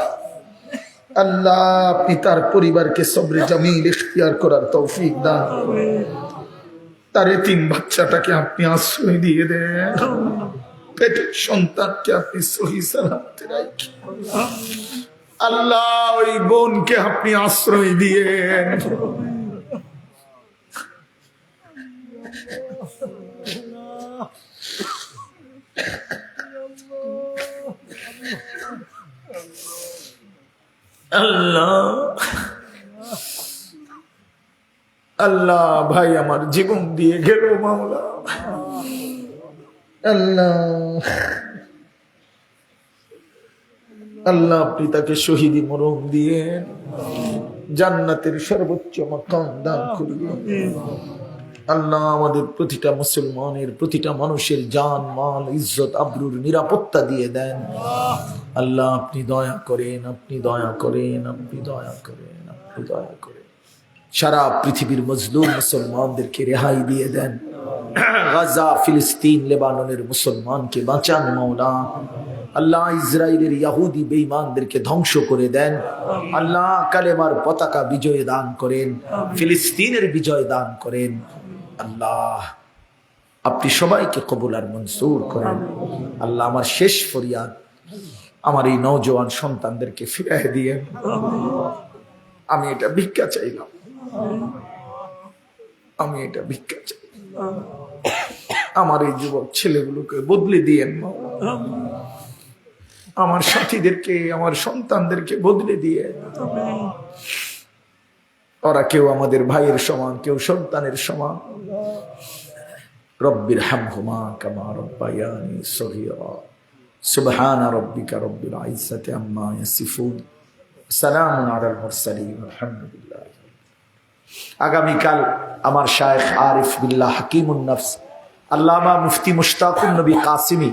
[SPEAKER 1] আল্লাহ আপনি তার পরিবারকে সবরে জামিল ইখতিয়ার করার তৌফিক দান। তার এতিম বাচ্চাটাকে আপনি আশ্রয় দিয়ে দেন, পেটের সন্তানকে আপনি সহি সালামতে রাখেন। আল্লাহ ওই বোনকে আপনি আশ্রয় দিয়েন। আল্লাহ আল্লাহ ভাই আমার জীবন দিয়ে গেল মাওলা। আল্লাহ আল্লাহ আপনি তাকে শহীদি মরণ দিয়েন, জান্নাতের সর্বোচ্চ মাকাম দান করিবেন। আল্লাহ আমাদের প্রতিটা মুসলমানের, প্রতিটা মানুষের জান মাল ইজ্জত আবরুর নিরাপত্তা দিয়ে দেন। আল্লাহ আপনি দয়া করেন, আপনি দয়া করেন, আপনি দয়া করেন, আপনি দয়া করেন। সারা পৃথিবীর মজলুম মুসলমানদেরকে রেহাই দিয়ে দেন। গাজা, ফিলিস্তিন, লেবাননের মুসলমানকে বাঁচান মাওলা। আল্লাহ ইসরায়েলের ইহুদি বেঈমানদেরকে ধ্বংস করে দেন। আল্লাহ কালেমার পতাকা বিজয় দান করেন, ফিলিস্তিনের বিজয় দান করেন। আল্লাহ আপনি সবাইকে কবুল আর মনসুর করেন। আল্লাহ আমার শেষ ফরিয়াদ, আমার এই নওজোয়ান সন্তানদেরকে ফিরিয়ে দিয়েন। আমি এটা ভিক্ষা চাইলাম, আমি এটা ভিক্ষা চাই। আমার এই যুবক ছেলেগুলোকে বদলে দিয়েন, আমার সাথীদেরকে, আমার সন্তানদেরকে বদলে দিয়ে। ওরা কেউ আমাদের ভাইয়ের সমান, কেউ সন্তানের সমান। রব্বির হামহুমা কামা রব্বায়ানি সগীরা। সুবহানা রাব্বিকা রব্বিল ইজ্জাতি আম্মা ইয়াসিফুন, সালামুন আলাল মুরসালিন, আলহামদুলিল্লাহ। আগামীকাল আমার শায়েখ আরিফ বিল্লাহ হাকিমুন নফস আল্লামা মুফতি মুশতাকুন নবী কাসিমি